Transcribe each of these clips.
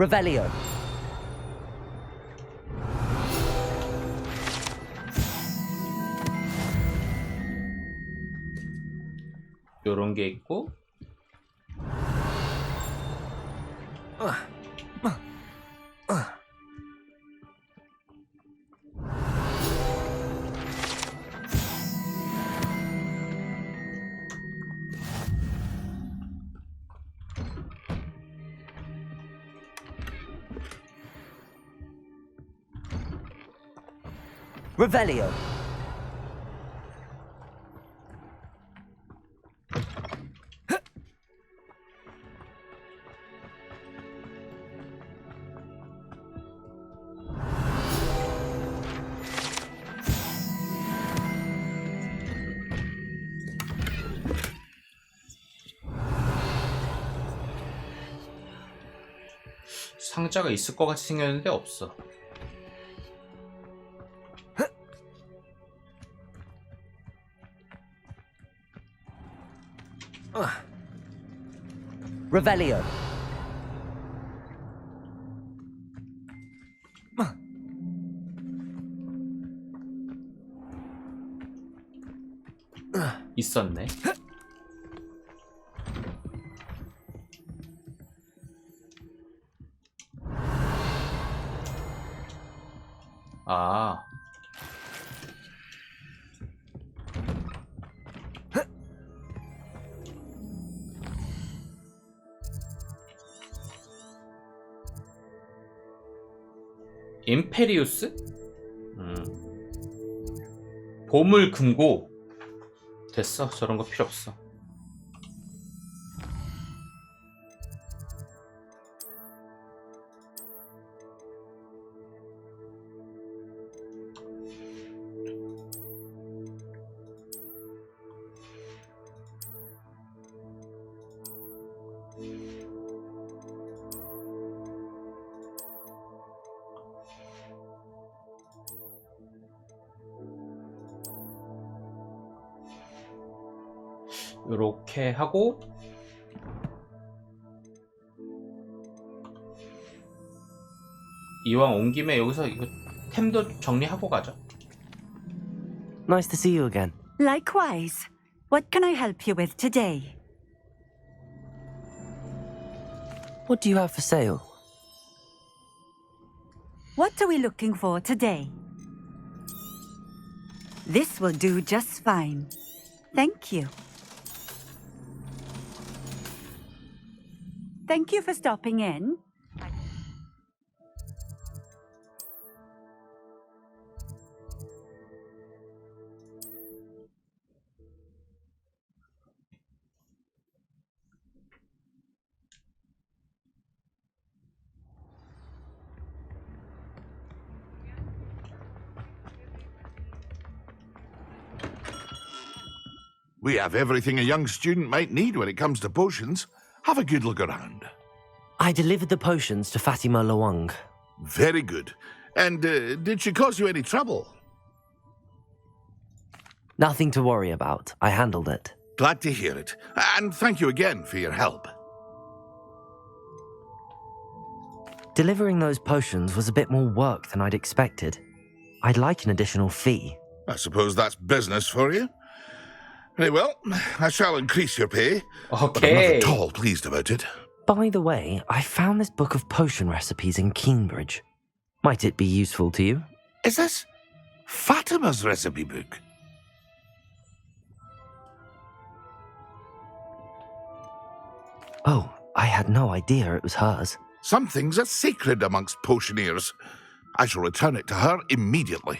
Revelio. 요런 게 있고 Revelio. 상자가 있을 것 같이 생겼는데 없어. Revelio. 있었네. 아. 임페리우스? 보물 금고. 됐어. 저런 거 필요 없어. 요렇게 하고 이왕 온 김에 여기서 이거 템도 정리하고 가죠. Nice to see you again. Likewise. What can I help you with today? What do you have for sale? What are we looking for today? This will do just fine. Thank you. Thank you for stopping in. We have everything a young student might need when it comes to potions. Have a good look around. I delivered the potions to Fatima Lawang. Very good. And did she cause you any trouble? Nothing to worry about. I handled it. Glad to hear it. And thank you again for your help. Delivering those potions was a bit more work than I'd expected. I'd like an additional fee. I suppose that's business for you. Very well, I shall increase your pay. But I'm not Okay. at all pleased about it. By the way, I found this book of potion recipes in Cambridge. Might it be useful to you? Is this Fatima's recipe book? Oh, I had no idea it was hers. Some things are sacred amongst potioneers. I shall return it to her immediately.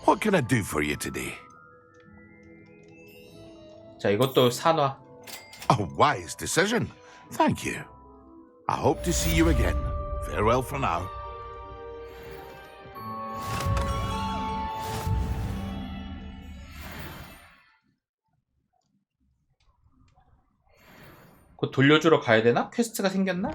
What can I do for you today? 자, 이것도 사놔. A wise decision. Thank you. I hope to see you again. Farewell for now. 그거 돌려주러 가야 되나? 퀘스트가 생겼나?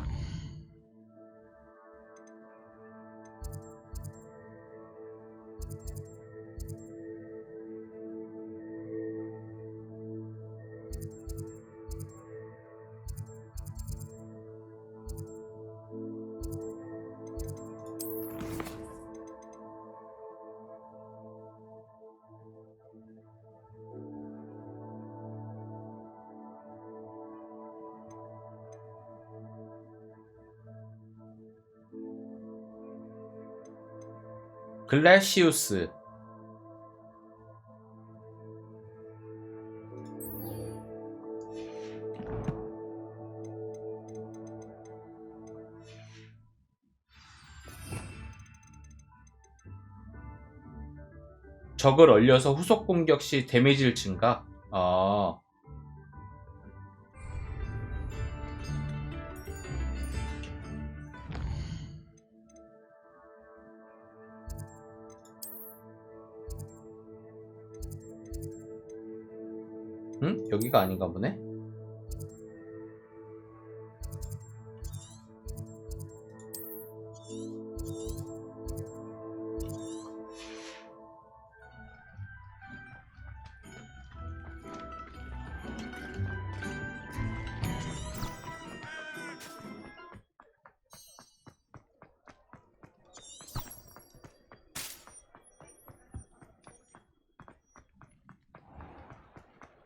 글라시우스. 적을 얼려서 후속 공격 시 데미지를 증가. 아. 응? 여기가 아닌가 보네?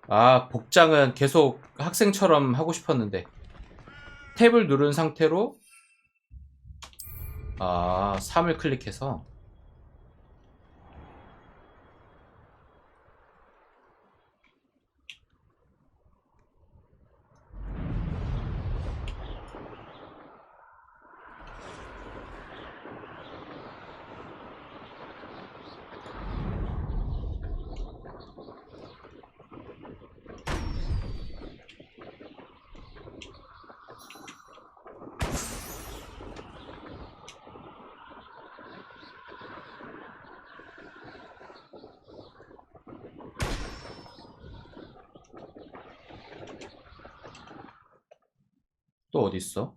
아, 복장은 계속 학생처럼 하고 싶었는데 탭을 누른 상태로 3을 클릭해서 또 어디 있어?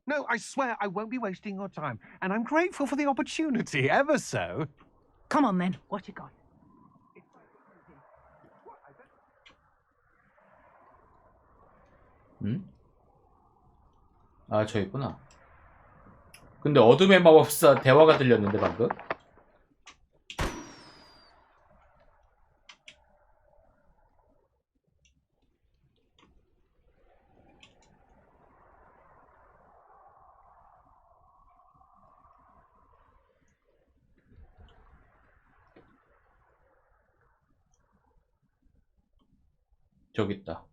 No, I swear I won't be wasting your time, and I'm grateful for the opportunity, ever so. Come on then, what you got? 응? 아, 저 있구나. 근데 어둠의 마법사 대화가 들렸는데 방금? 저기 있다.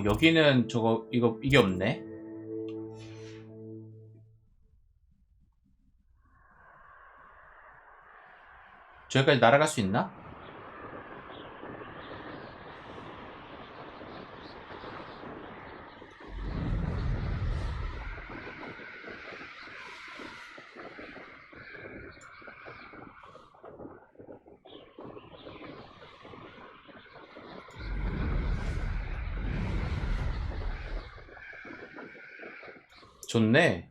여기는 이게 없네. 저기까지 날아갈 수 있나? 좋네.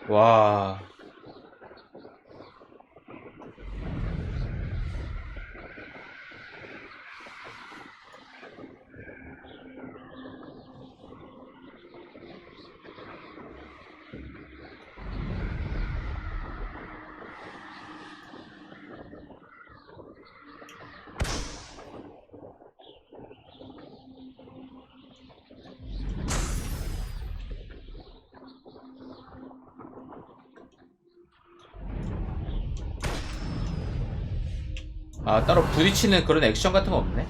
와. 따로 부딪히는 그런 액션 같은 거 없네.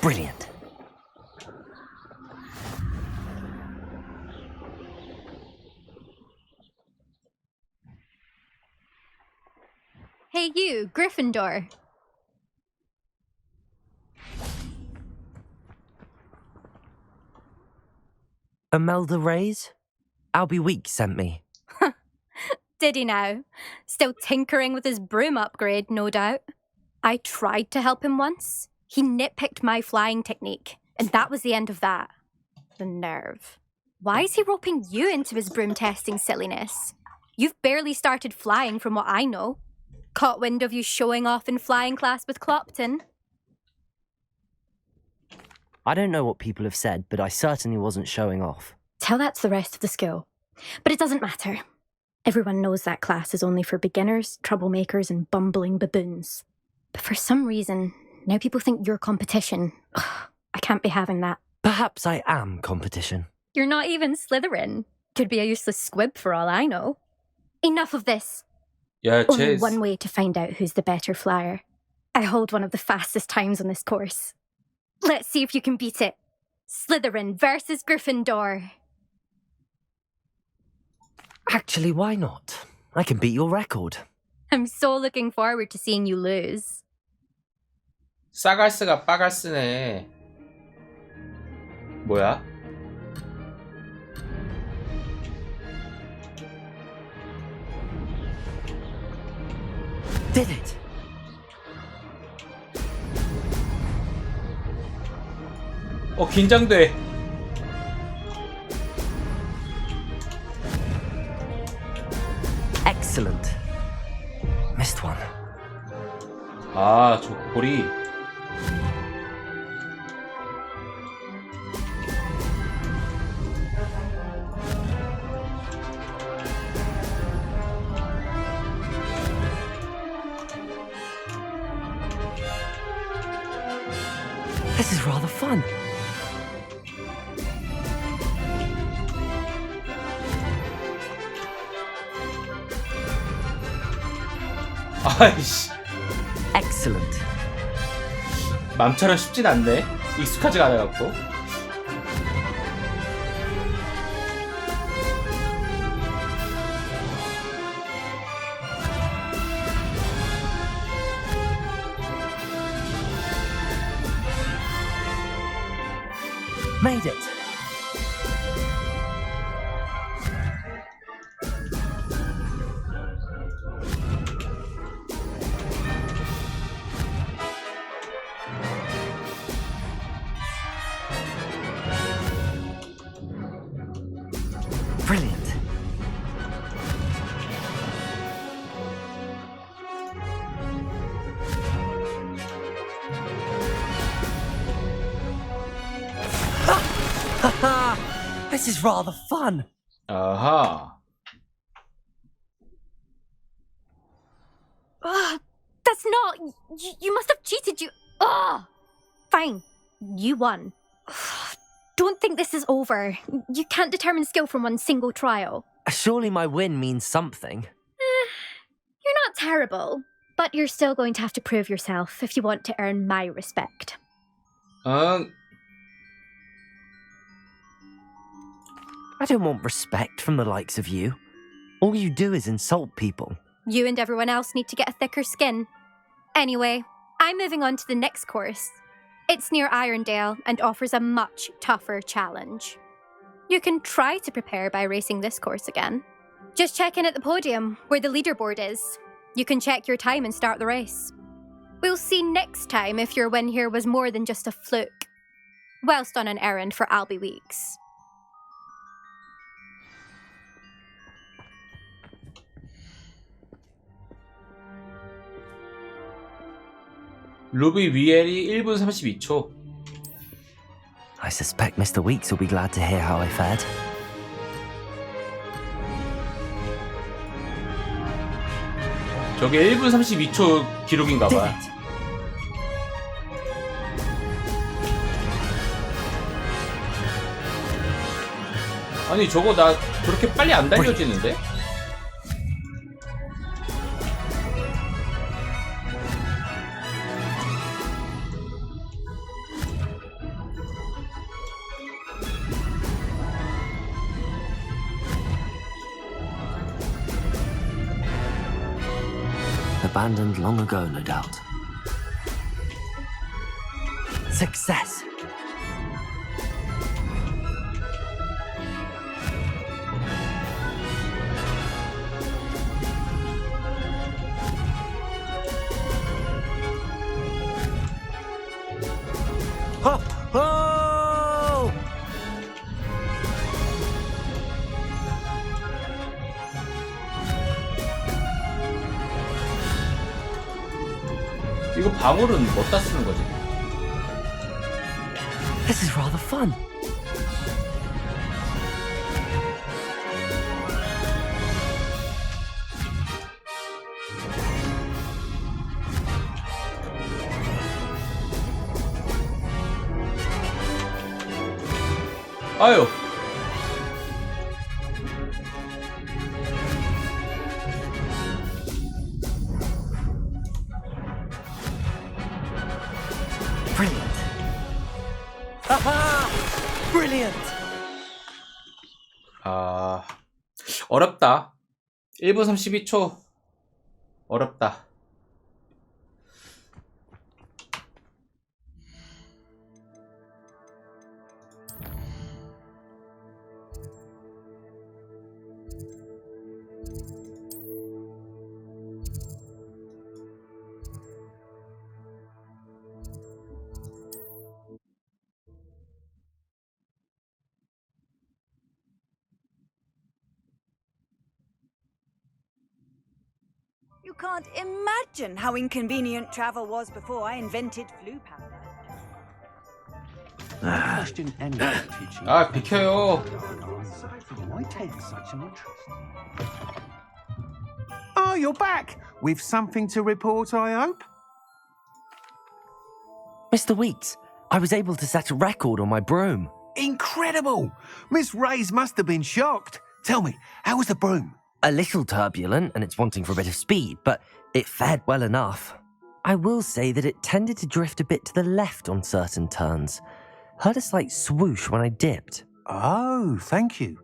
Brilliant. Hey you, Gryffindor. Imelda Reyes? Albie Weeks sent me. Did he now? Still tinkering with his broom upgrade, no doubt. I tried to help him once. He nitpicked my flying technique, and that was the end of that. The nerve. Why is he roping you into his broom testing silliness? You've barely started flying from what I know. Caught wind of you showing off in flying class with Clopton. I don't know what people have said, but I certainly wasn't showing off. Tell that to the rest of the school. But it doesn't matter. Everyone knows that class is only for beginners, troublemakers, and bumbling baboons. But for some reason, now people think you're competition. Ugh, I can't be having that. Perhaps I am competition. You're not even Slytherin. Could be a useless squib for all I know. Enough of this. 야, Only 쟤 one way to find out who's the better flyer. I hold one of the fastest times on this course. Let's see if you can beat it. Slytherin versus Gryffindor. Actually, why not? I can beat your record. I'm so looking forward to seeing you lose. 싸갈스가 빠갈스네. 뭐야? Did it! 긴장돼. Excellent. Missed one. 아, 저 고리. This is rather fun. 아이씨. Excellent. 맘처럼 쉽진 않네. 익숙하지가 않아갖고. Made it. Brilliant. This is rather fun. 아하. That's not... You must have cheated, you... Fine. You won. Don't think this is over. You can't determine skill from one single trial. Surely my win means something. You're not terrible, but you're still going to have to prove yourself if you want to earn my respect. 응. I don't want respect from the likes of you. All you do is insult people. You and everyone else need to get a thicker skin. Anyway, I'm moving on to the next course. It's near Irondale and offers a much tougher challenge. You can try to prepare by racing this course again. Just check in at the podium, where the leaderboard is. You can check your time and start the race. We'll see next time if your win here was more than just a fluke. Whilst on an errand for Albie Weeks. 루비 위엘이 1분 32초. I suspect Mr. Weeks will be glad to hear how I fared. 저게 1분 32초 기록인가봐. Did it. 아니 저거 나 그렇게 빨리 안 달려지는데? Abandoned long ago, no doubt. Success! 이거 방울은 뭐다 쓰는 거지? This is rather fun. 아유. Brilliant. Aha! Brilliant. 아, 어렵다. 1분 32초. 어렵다. You can't imagine how inconvenient travel was before I invented flu powder. Question anyway, teaching. 아, 비켜요. Why take such an interest? Oh, you're back! With something to report, I hope? Mr. Weeks, I was able to set a record on my broom. Incredible! Miss Reyes must have been shocked. Tell me, how was the broom? A little turbulent and it's wanting for a bit of speed, but it fared well enough. I will say that it tended to drift a bit to the left on certain turns. Heard a slight swoosh when I dipped. Oh, thank you.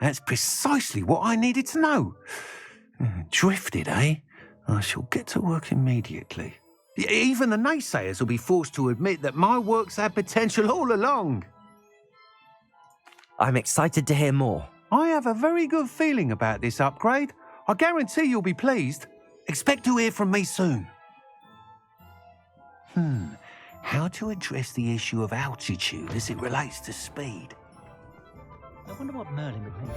That's precisely what I needed to know. Drifted, eh? I shall get to work immediately. Even the naysayers will be forced to admit that my work's had potential all along. I'm excited to hear more. I have a very good feeling about this upgrade. I guarantee you'll be pleased. Expect to hear from me soon. How to address the issue of altitude as it relates to speed? I wonder what Merlin would think.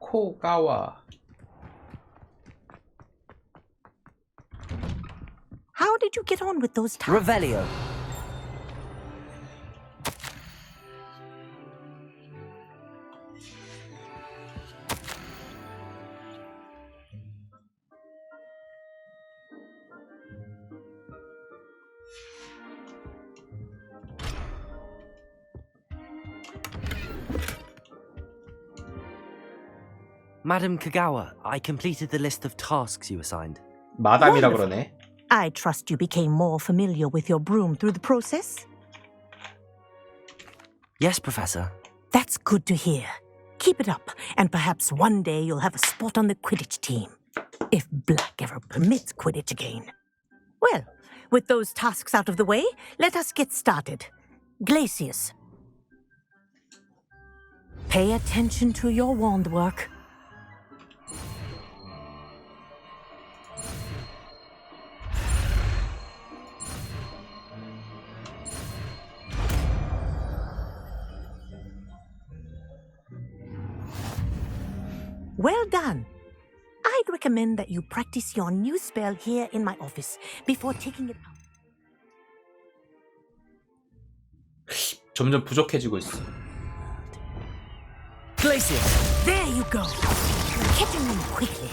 코가와. How did you get on with those tasks? Revelio. Madam Kagawa, I completed the list of tasks you assigned. 마담이라 그러네. I trust you became more familiar with your broom through the process? Yes, Professor. That's good to hear. Keep it up, and perhaps one day you'll have a spot on the Quidditch team. If Black ever permits Quidditch again. Well, with those tasks out of the way, let us get started. Glacius. Pay attention to your wand work. Well done. I'd recommend that you practice your new spell here in my office before taking it out. 점점 부족해지고 있어. Glacius! There you go. You're catching them quickly.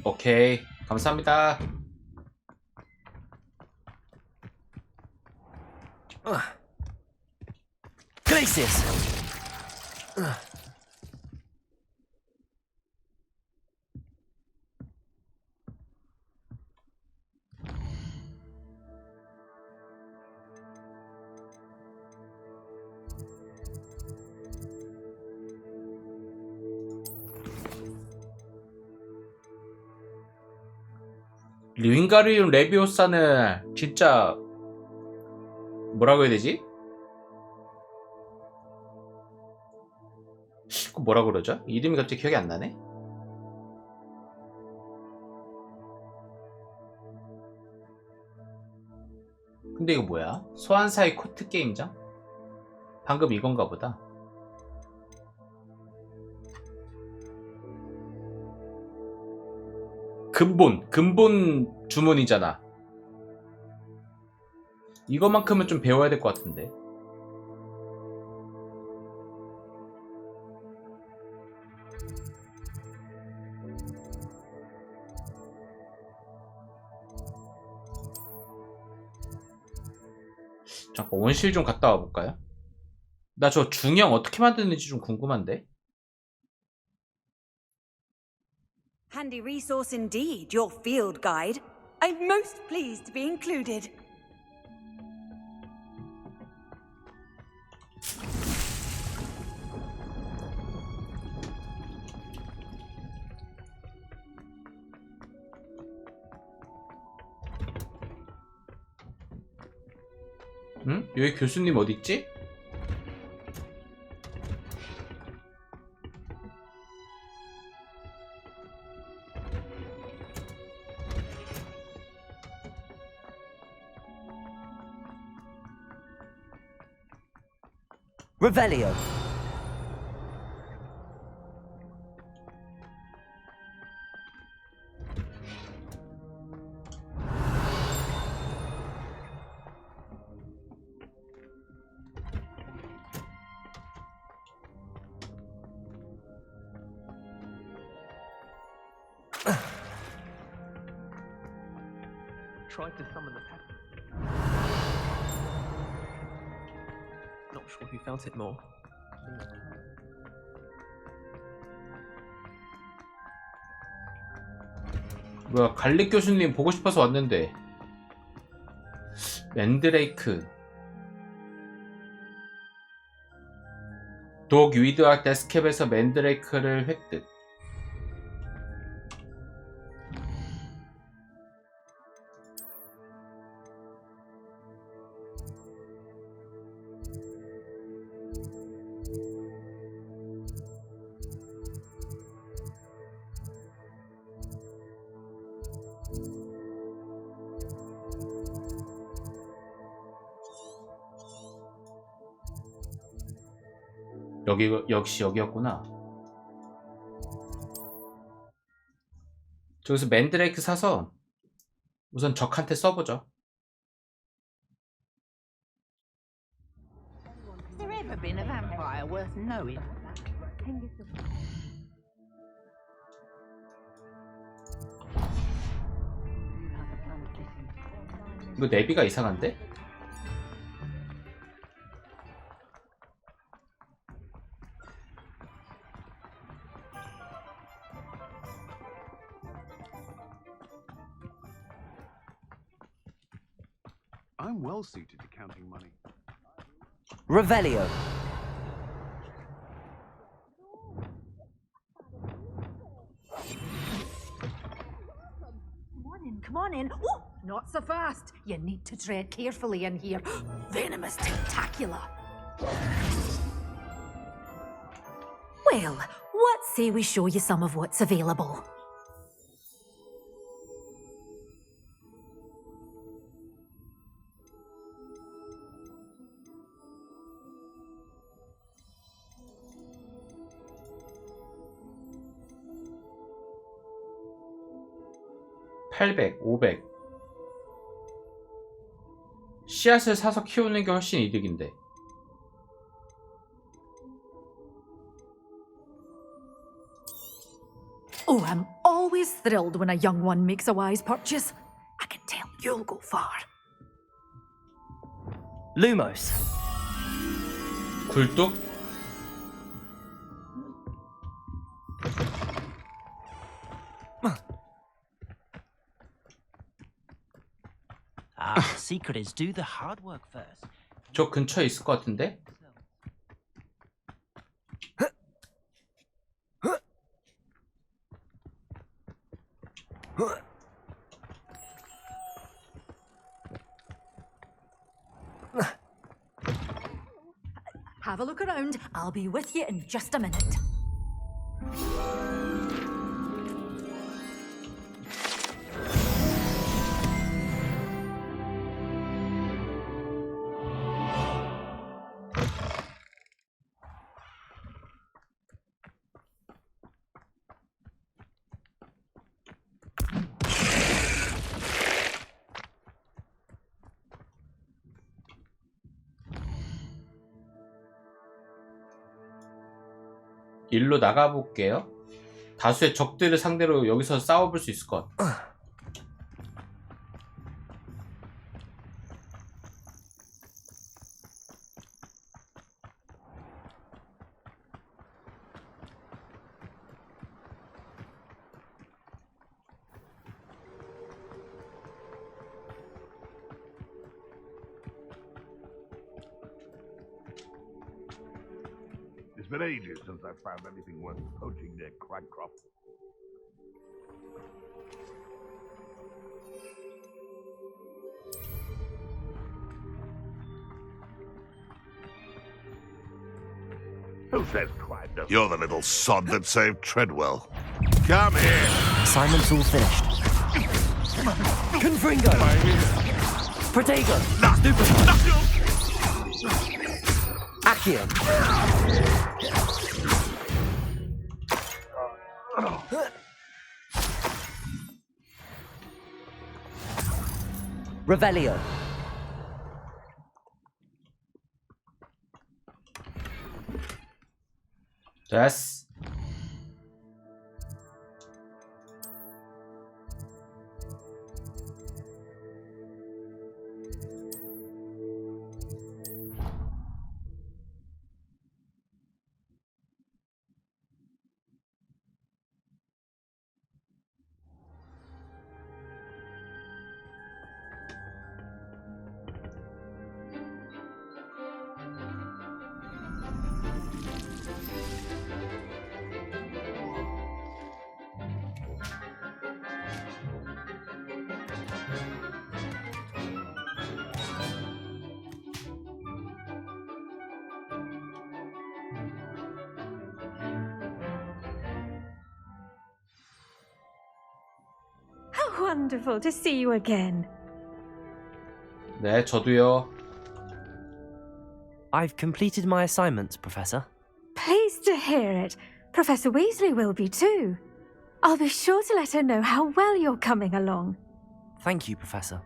오케이. 감사합니다. Glacius! 윙가리움 레비오사는 진짜 뭐라고 해야 되지? 그 뭐라고 그러죠? 이름이 갑자기 기억이 안 나네? 근데 이거 뭐야? 소환사의 코트 게임장? 방금 이건가 보다. 근본 주문이잖아. 이거만큼은 좀 배워야 될 것 같은데. 잠깐 원실 좀 갔다 와볼까요? 나 저 중형 어떻게 만드는지 좀 궁금한데. Handy resource indeed, your field guide. I'm most pleased to be included. 응? 여기 교수님 어딨지? Revelio. Tried to summon the pack. Not sure who felt it more. 뭐야, 갈릭 교수님 보고 싶어서 왔는데. 맨드레이크. 독 위드와 데스캡에서 맨드레이크를 획득. 역시 여기였구나. 저기서 맨드레이크 사서 우선 적한테 써보죠. Has there ever been a vampire worth knowing? 이거 내비가 이상한데? I'm well suited to counting money. Revelio. Come on in. Oh, not so fast. You need to tread carefully in here. Venomous tentacula. Well, what say we show you some of what's available? $800, $500. 씨앗을 사서 키우는 게 훨씬 이득인데. Oh, I'm always thrilled when a young one makes a wise purchase. I can tell you'll go far. Lumos. 굴뚝? The secret is do the hard work first. 저 근처에 있을 것 같은데? have a look around. I'll be with you in just a minute. 일로 나가볼게요. 다수의 적들을 상대로 여기서 싸워볼 수 있을 것 같아. It's been ages since I've found anything worth poaching near Cragcrop. Who says crime doesn't... You're the little sod that saved Treadwell. Come here! Assignment's all finished. Confringo! Protego! Stupefy! Accio! Revelio! 됐어. How wonderful to see you again. 네, 저도요. I've completed my assignments, Professor. Pleased to hear it. Professor Weasley will be too. I'll be sure to let her know how well you're coming along. Thank you, Professor.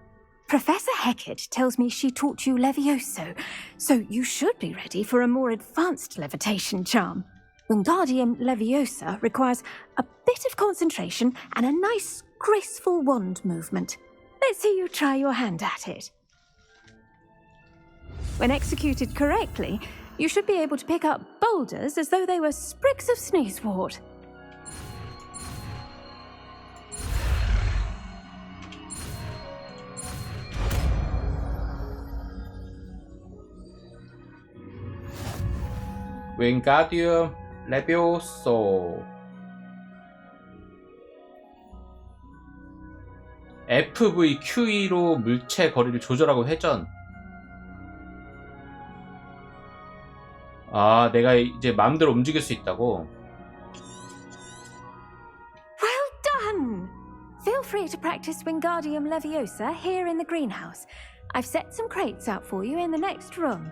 Professor Hecat tells me she taught you Levioso, so you should be ready for a more advanced levitation charm. Wingardium Leviosa requires a bit of concentration and a nice, graceful wand movement. Let's see you try your hand at it. When executed correctly, you should be able to pick up boulders as though they were sprigs of sneezewort. 윙가디움 레비오소. FVQE로 물체 거리를 조절하고 회전. 아, 내가 이제 마음대로 움직일 수 있다고. Well done! Feel free to practice Wingardium Leviosa here in the greenhouse. I've set some crates out for you in the next room.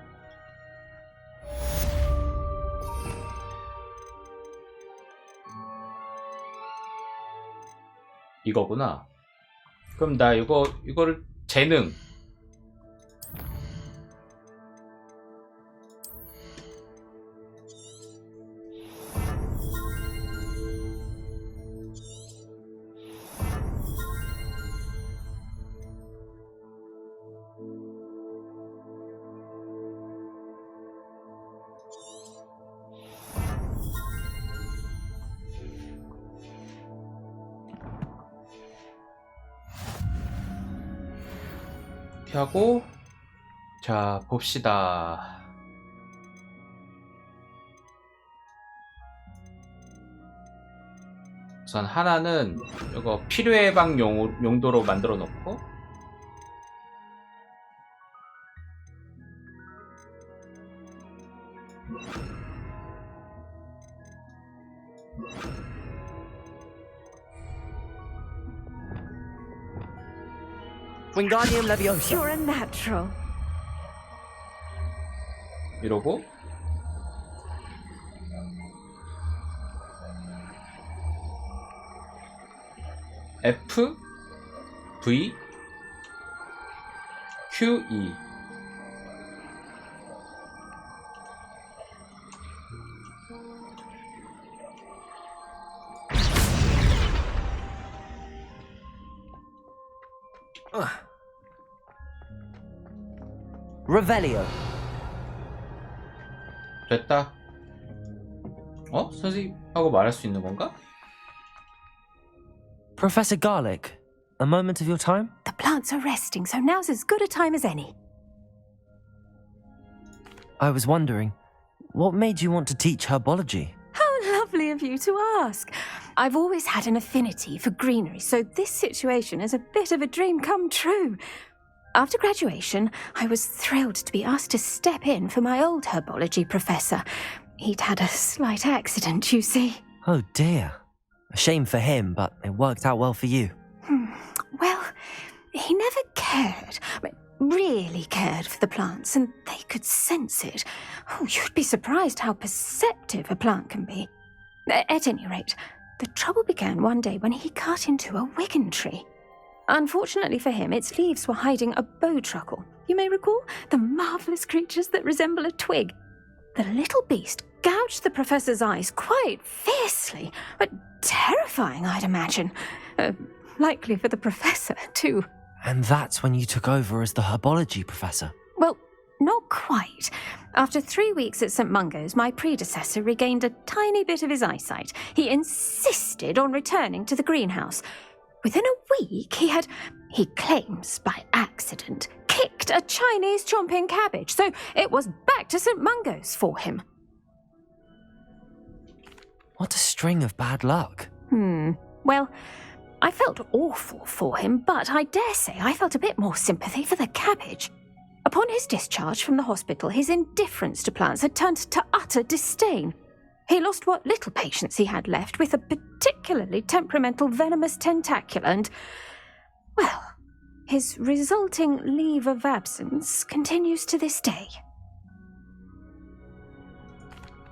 이거구나. 그럼 나 이거를 재능. 이렇게 하고, 자 봅시다. 우선 하나는 이거 필요해방 용도로 만들어 놓고, Wingardium Leviosa. You're a natural. 이러고 F V Q E. Revelio. 됐다. 어? 선생님하고 말할 수 있는 건가? Professor Garlic, a moment of your time? The plants are resting, so now's as good a time as any. I was wondering, what made you want to teach herbology? How lovely of you to ask. I've always had an affinity for greenery, so this situation is a bit of a dream come true. After graduation, I was thrilled to be asked to step in for my old herbology professor. He'd had a slight accident, you see. Oh dear. A shame for him, but it worked out well for you. Well, he never cared, really cared for the plants, and they could sense it. Oh, you'd be surprised how perceptive a plant can be. At any rate, the trouble began one day when he cut into a wigan tree. Unfortunately for him, its leaves were hiding a bowtruckle. You may recall the marvellous creatures that resemble a twig. The little beast gouged the professor's eyes quite fiercely, but terrifying, I'd imagine. Likely for the professor, too. And that's when you took over as the herbology professor. Well, not quite. After 3 weeks at St. Mungo's, my predecessor regained a tiny bit of his eyesight. He insisted on returning to the greenhouse. Within a week, he claims by accident, kicked a Chinese chomping cabbage, so it was back to St. Mungo's for him. What a string of bad luck. Well, I felt awful for him, but I dare say I felt a bit more sympathy for the cabbage. Upon his discharge from the hospital, his indifference to plants had turned to utter disdain. He lost what little patience he had left with a particularly temperamental venomous tentacula and, well, his resulting leave of absence continues to this day.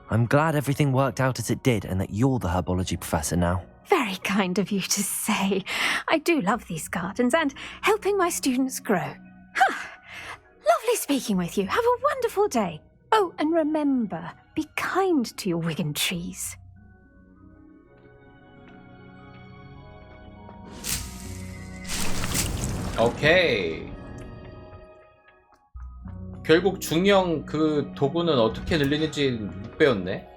I'm glad everything worked out as it did and that you're the herbology professor now. Very kind of you to say. I do love these gardens and helping my students grow. Lovely speaking with you. Have a wonderful day. Oh, and remember, be kind to your wigan trees. 오케이. 결국 중형 그 도구는 어떻게 늘리는지 못 배웠네.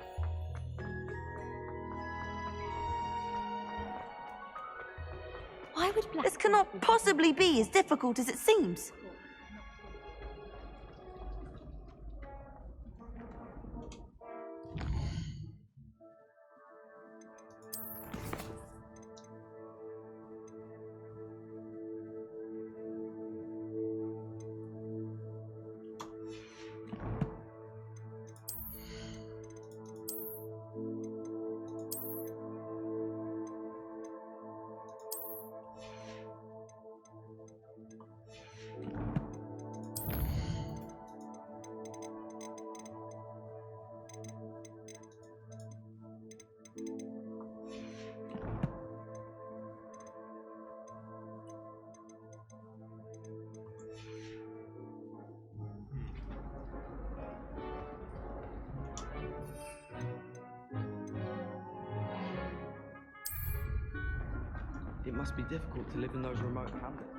Why would This cannot possibly be as difficult as it seems. It must be difficult to live in those remote hamlets.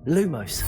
Lumos.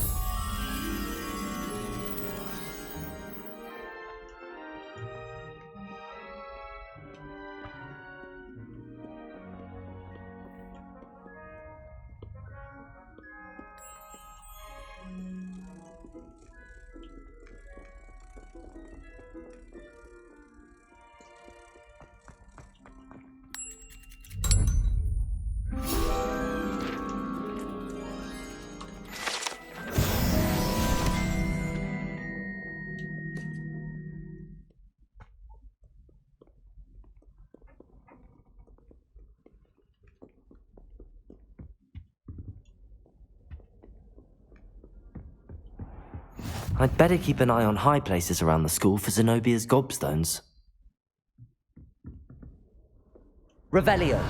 I'd better keep an eye on high places around the school for Zenobia's gobstones. Revelio.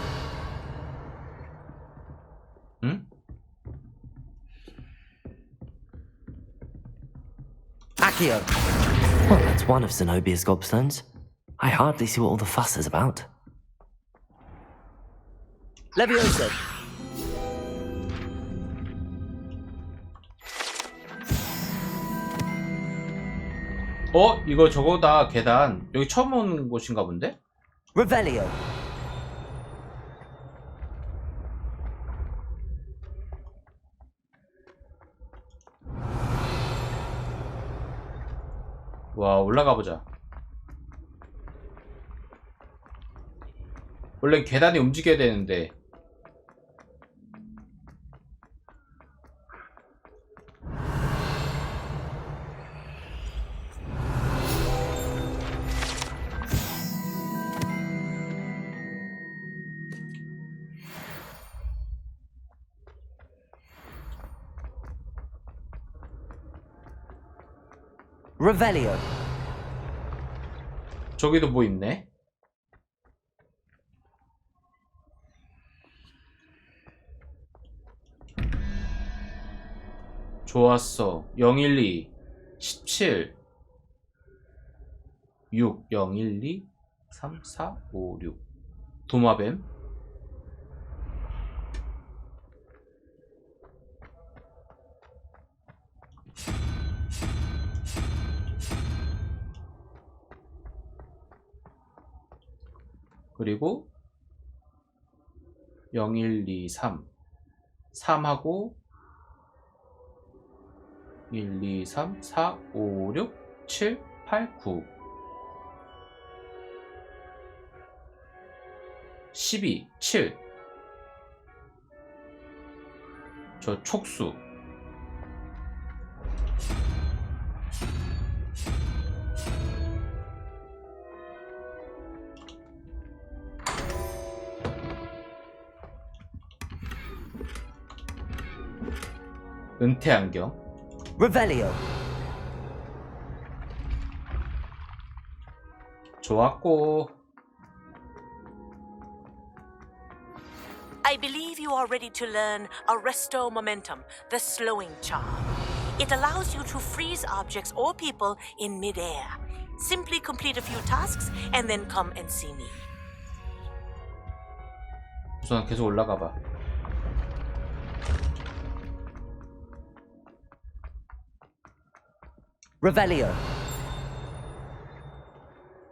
응? Accio. Well, that's one of Zenobia's gobstones. I hardly see what all the fuss is about. Leviosa. 이거 저거다. 계단. 여기 처음 오는 곳인가 본데? Revelio. 와, 올라가 보자. 원래 계단이 움직여야 되는데. Revelio. 저기도 뭐 있네? 좋았어. 012 17 6 012 3 4 5 6 도마뱀. 그리고 0123 3하고 1, 2, 3, 4, 5, 6, 7, 8, 9 12, 7 저 촉수 은퇴 안경 Revelio. 좋았고. I believe you are ready to learn Arresto Momentum, the slowing charm. It allows you to freeze objects or people in midair. Simply complete a few tasks and then come and see me. 우선 계속 올라가 봐. Revelio.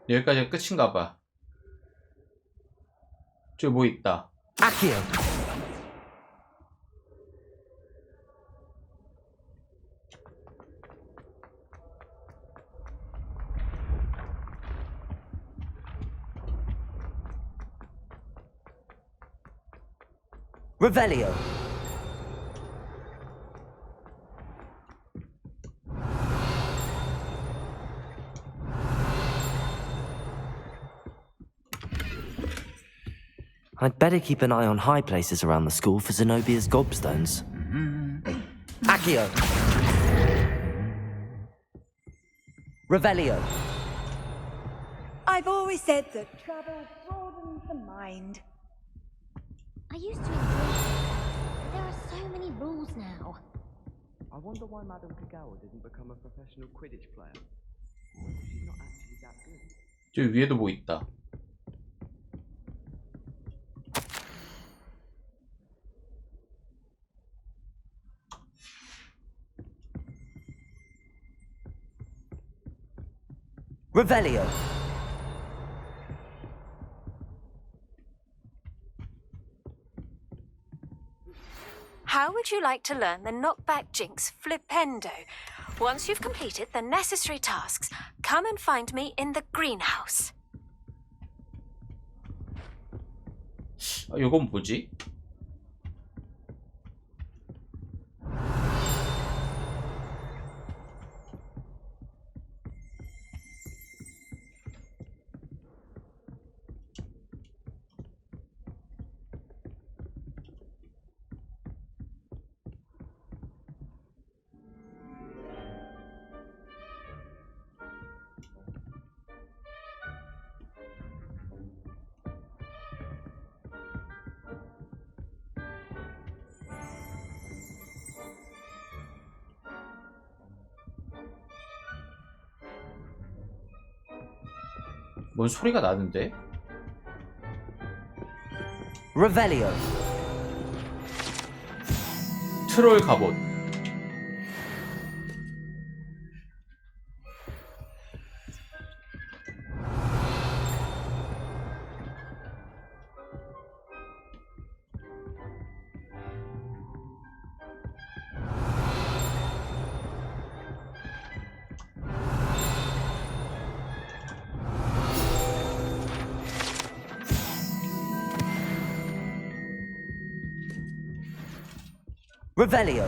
여기까지 끝인가 봐. 저기 뭐 있다. Accio. Revelio. I'd better keep an eye on high places around the school for Zenobia's gobstones. Accio. Revelio. I've always said that travel broadens the mind. I used to enjoy it, but there are so many rules now. I wonder why Madame Kagawa didn't become a professional Quidditch player. She's not actually that good. 저기 위에도 뭐 있다. Revelio. How would you like to learn the knockback jinx Flipendo? Once you've completed the necessary tasks, come and find me in the greenhouse. 이건 뭐지? 뭔 소리가 나는데? Revelio. 트롤 갑옷. Revelio.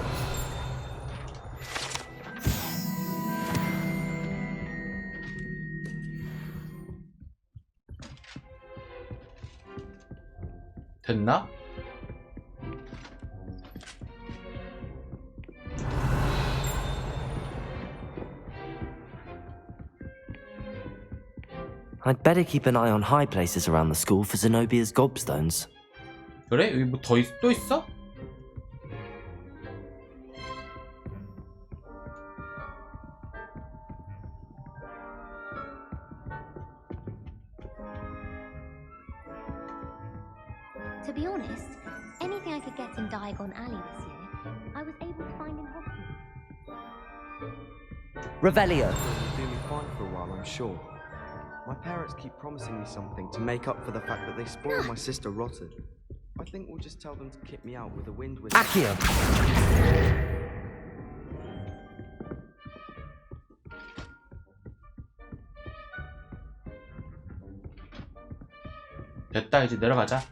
됐나? I'd better keep an eye on high places around the school for Zenobia's gobstones. 그래? 여기 뭐 또 있어? To be honest, anything I could get in Diagon Alley this year, I was able to find in Hogwarts. Revelio. You'll do me fine for a while, I'm sure. My parents keep promising me something to make up for the fact that they spoiled my sister rotten. I think we'll just tell them to kick me out with the wind with Accio. 됐다, 이제 내려가자.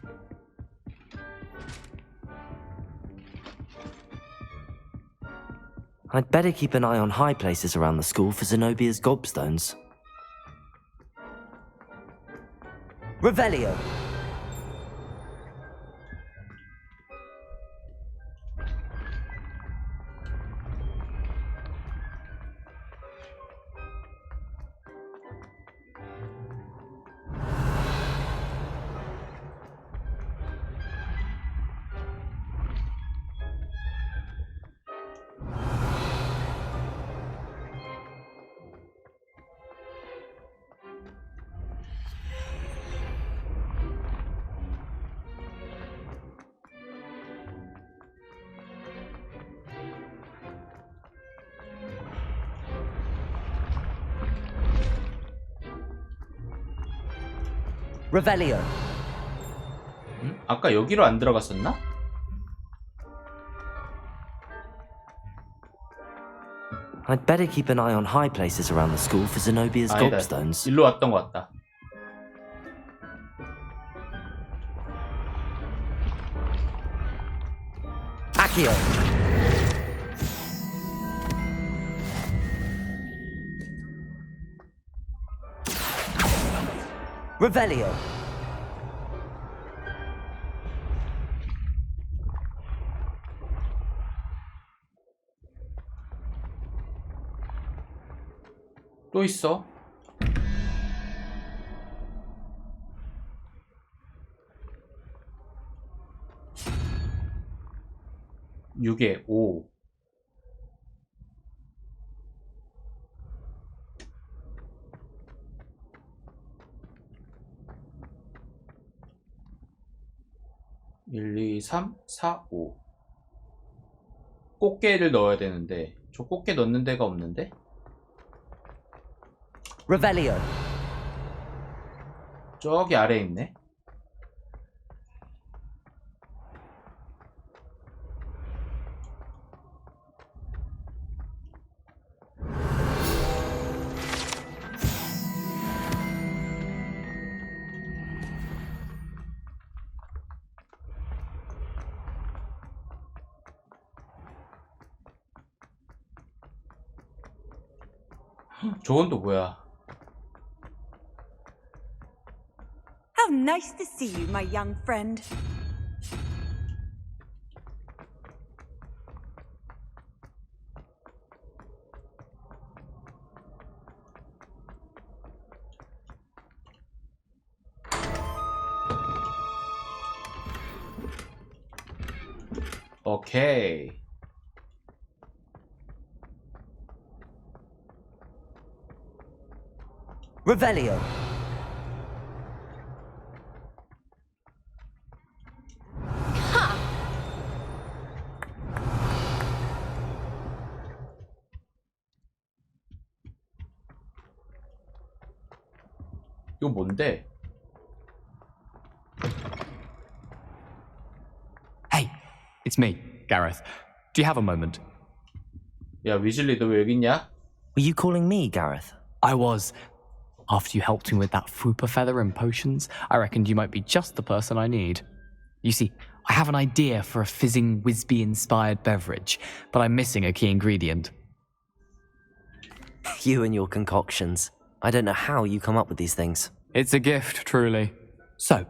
I'd better keep an eye on high places around the school for Zenobia's gobstones. Revelio. Revelio. 응? 아까 여기로 안 들어갔었나? I'd better keep an eye on high places around the school for Zenobia's 아니다. gobstones. 일로 왔던 것 같다. Accio. Revelio. 또 있어. 육에 5. 일, 2, 3, 4, 5. 꽃게를 넣어야 되는데 저 꽃게 넣는 데가 없는데? Revelio. 저기 아래에 있네. 저건 또 뭐야? How nice to see you, my young friend. 오케이. Revelio. 이거 뭔데? Hey, it's me, Gareth. Do you have a moment? 야, 위즐리 너 왜 여기 있냐? Were you calling me, Gareth? I was. After you helped me with that Fupa feather and potions, I reckoned you might be just the person I need. You see, I have an idea for a fizzing Wisby-inspired beverage, but I'm missing a key ingredient. You and your concoctions. I don't know how you come up with these things. It's a gift, truly. So,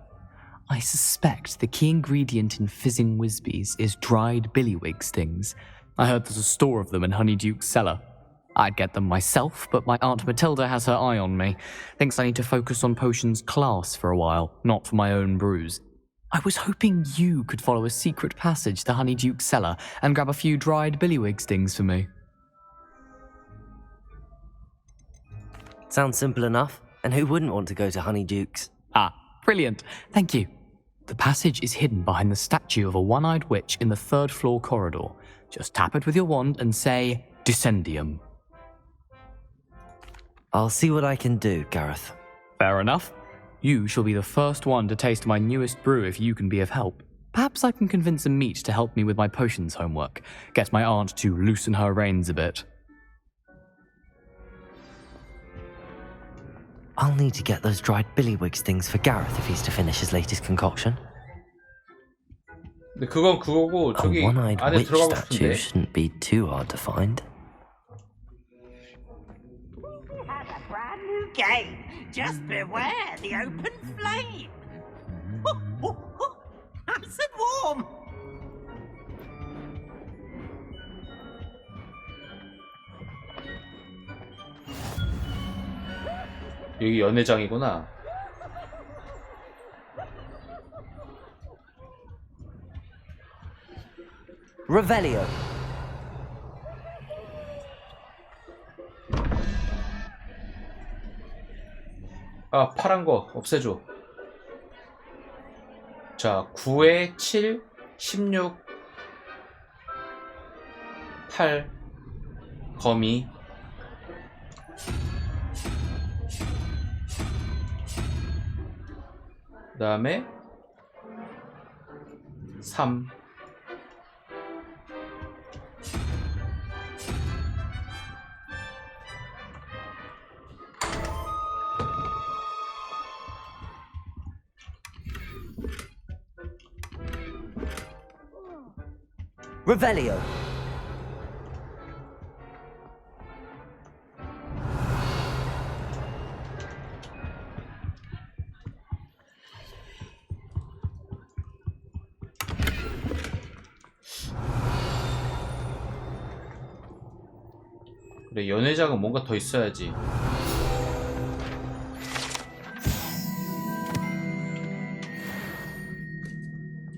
I suspect the key ingredient in fizzing Wisbies is dried billywig stings. I heard there's a store of them in Honeyduke's cellar. I'd get them myself, but my Aunt Matilda has her eye on me. Thinks I need to focus on potions class for a while, not for my own brews. I was hoping you could follow a secret passage to Honeyduke's cellar and grab a few dried billywig stings for me. Sounds simple enough. And who wouldn't want to go to Honeyduke's? Ah, brilliant. Thank you. The passage is hidden behind the statue of a one-eyed witch in the 3rd floor corridor. Just tap it with your wand and say, Descendium. I'll see what I can do, Gareth. Fair enough. You shall be the first one to taste my newest brew if you can be of help. Perhaps I can convince a meat to help me with my potions homework. Get my aunt to loosen her reins a bit. I'll need to get those dried billywig stings for Gareth if he's to finish his latest concoction. 근데 그건 그거고 A 저기 one-eyed 안에 witch 들어가고 statue 싶은데. shouldn't be too hard to find. We had a brand new game. Just beware the open flame. Oh, oh, oh. Nice and warm. 여기 연회장이구나. Revelio. 아, 파란 거 없애줘. 자, 9에 7, 16, 8, 거미. 그 다음에 3. Revelio. 그래, 연회장은 뭔가 더 있어야지.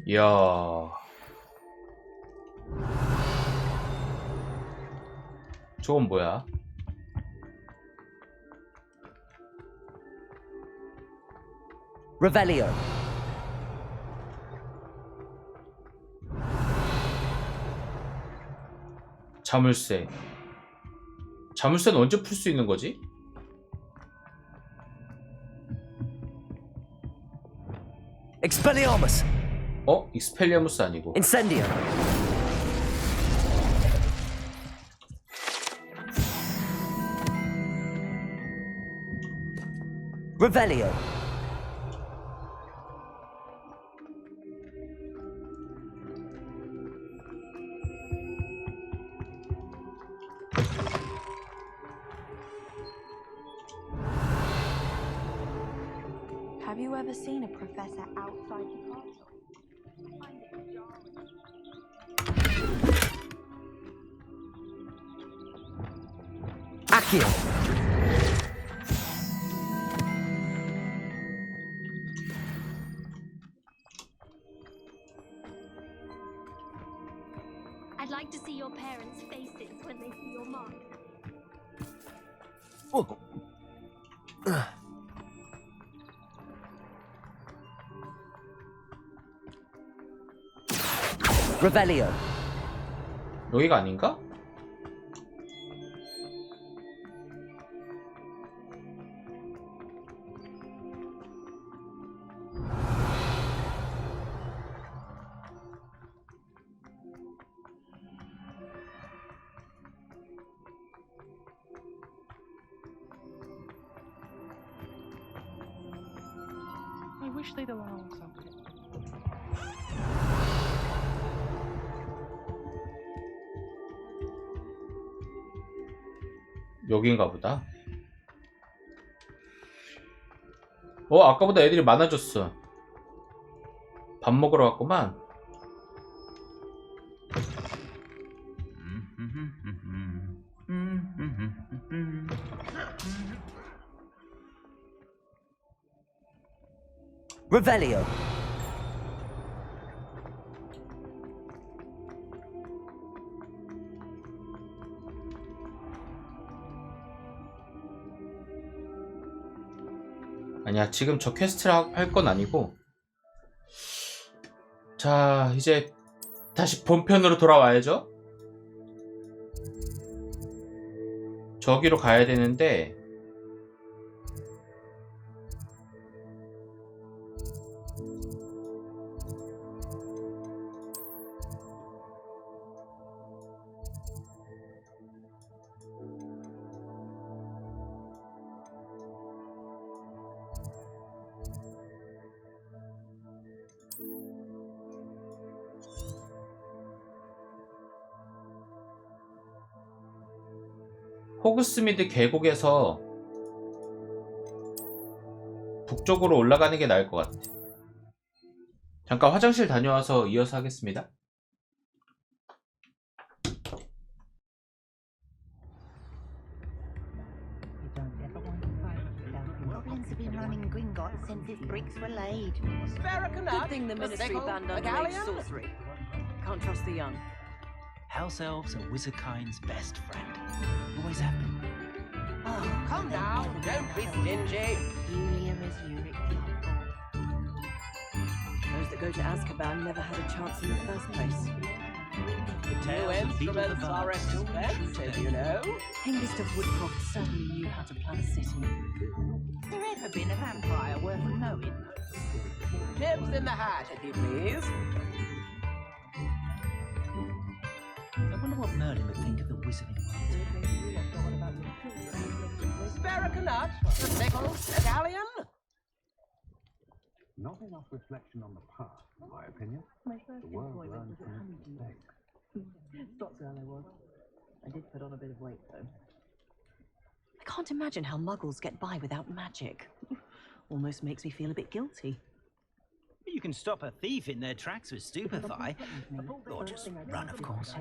이야. 저건 뭐야? Revelio. 자물쇠. 자물쇠는 언제 풀 수 있는 거지? Expelliarmus. 어? 익스펠리아무스 아니고. Incendio. Revelio. Have you ever seen a professor outside the castle? Accio. I'd like to see your parents' faces when they see your mark. Revelio. 여기가 아닌가? wish they'd allow us up here. 여긴가 보다. 아까보다 애들이 많아졌어. 밥 먹으러 갔구만. Revelio. 아니야, 지금 저 퀘스트를 할 건 아니고. 자, 이제 다시 본편으로 돌아와야죠. 저기로 가야 되는데 호그스미드 계곡에서 북쪽으로 올라가는 게 나을 것 같아. 잠깐 화장실 다녀와서 이어서 하겠습니다. Goblins have been running Gringotts since its bricks were laid. Good thing the ministry banned underage sorcery. Can't trust the young. House elves are wizardkind's best friend. Always have been. Oh, Come now, don't be stingy. Julium is Uric Those that go to Azkaban never had a chance in the first place. The New tales of Beetle the instruments are Bard still true expensive, today. you know. Hengist of Woodcroft certainly knew how to plan a city. Has there ever been a vampire worth knowing? Tips in the hat, if you please. I wonder what Merlin would think of the wizarding world. Spare a nut, a sickle, a galleon. Not enough reflection on the past, in my opinion. The world learns from its mistakes. Stop girl I was. I did put on a bit of weight though. I can't imagine how muggles get by without magic. Almost makes me feel a bit guilty. You can stop a thief in their tracks with stupefy, or just run, of course.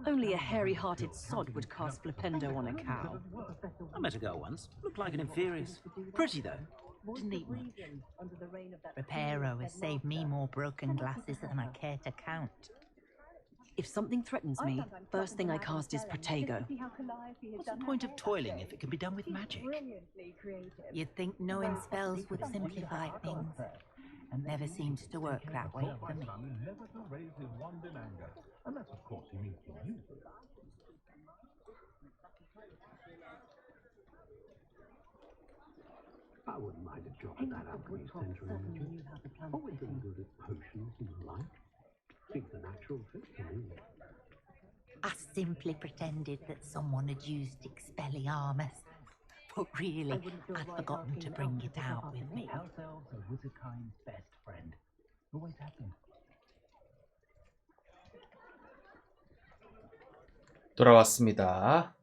Only a hairy-hearted sod would cast Flipendo on a cow. I met a girl once. Looked like an inferior's. Pretty though. Didn't eat much. Reparo has saved me more broken glasses than I care to count. If something threatens me, first thing I cast is Protego. What's the point of toiling if it can be done with magic? You'd think knowing spells would simplify things. Never seems to work that way for me. Never to raise his wand in anger, unless of course he means to use it. I wouldn't mind a job at that alchemy centre in Imogen. Always been good at potions and the like. Seems a natural fit for me. I simply pretended that someone had used Expelliarmus. But really, I'd forgotten to bring it out with me. House elves are wizardkind's best friend. Always have been. 돌아왔습니다.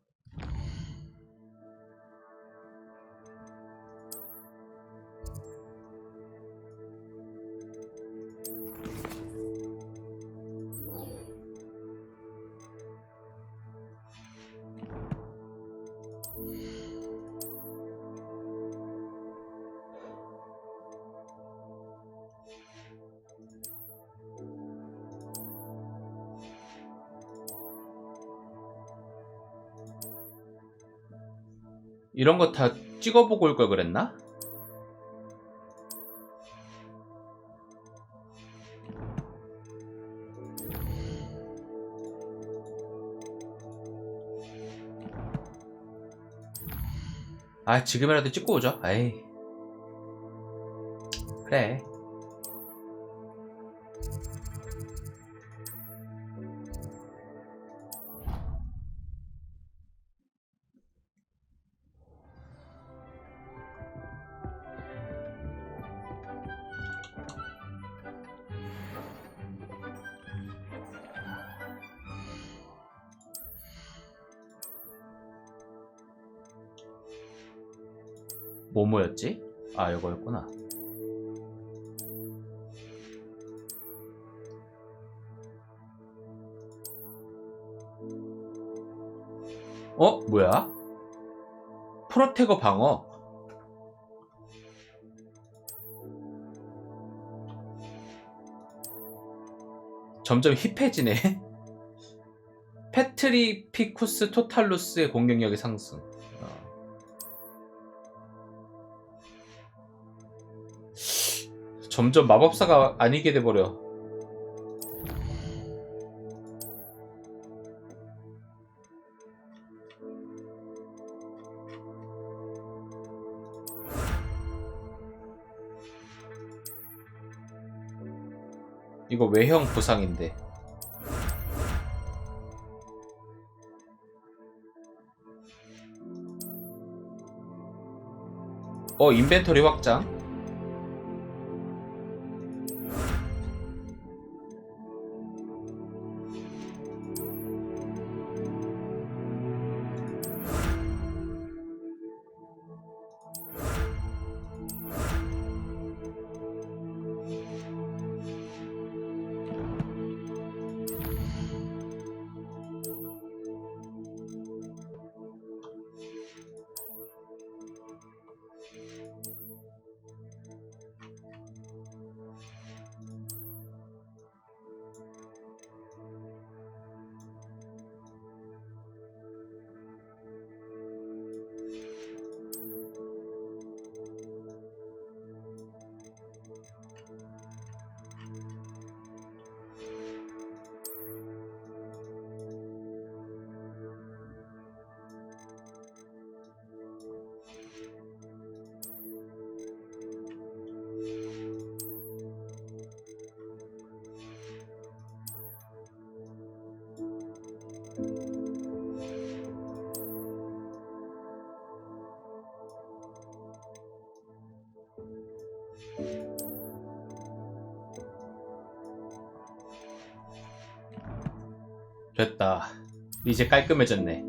이런 거 다 찍어보고 올 걸 그랬나? 아, 지금이라도 찍고 오죠. 에이. 그래. 뭐였지? 아, 이거였구나. 뭐야? 프로테거 방어. 점점 힙해지네. 페트리피쿠스 토탈루스의 공격력이 상승. 점점 마법사가 아니게 돼버려. 이거 외형 부상인데. 인벤토리 확장. 됐다. 이제 깔끔해졌네.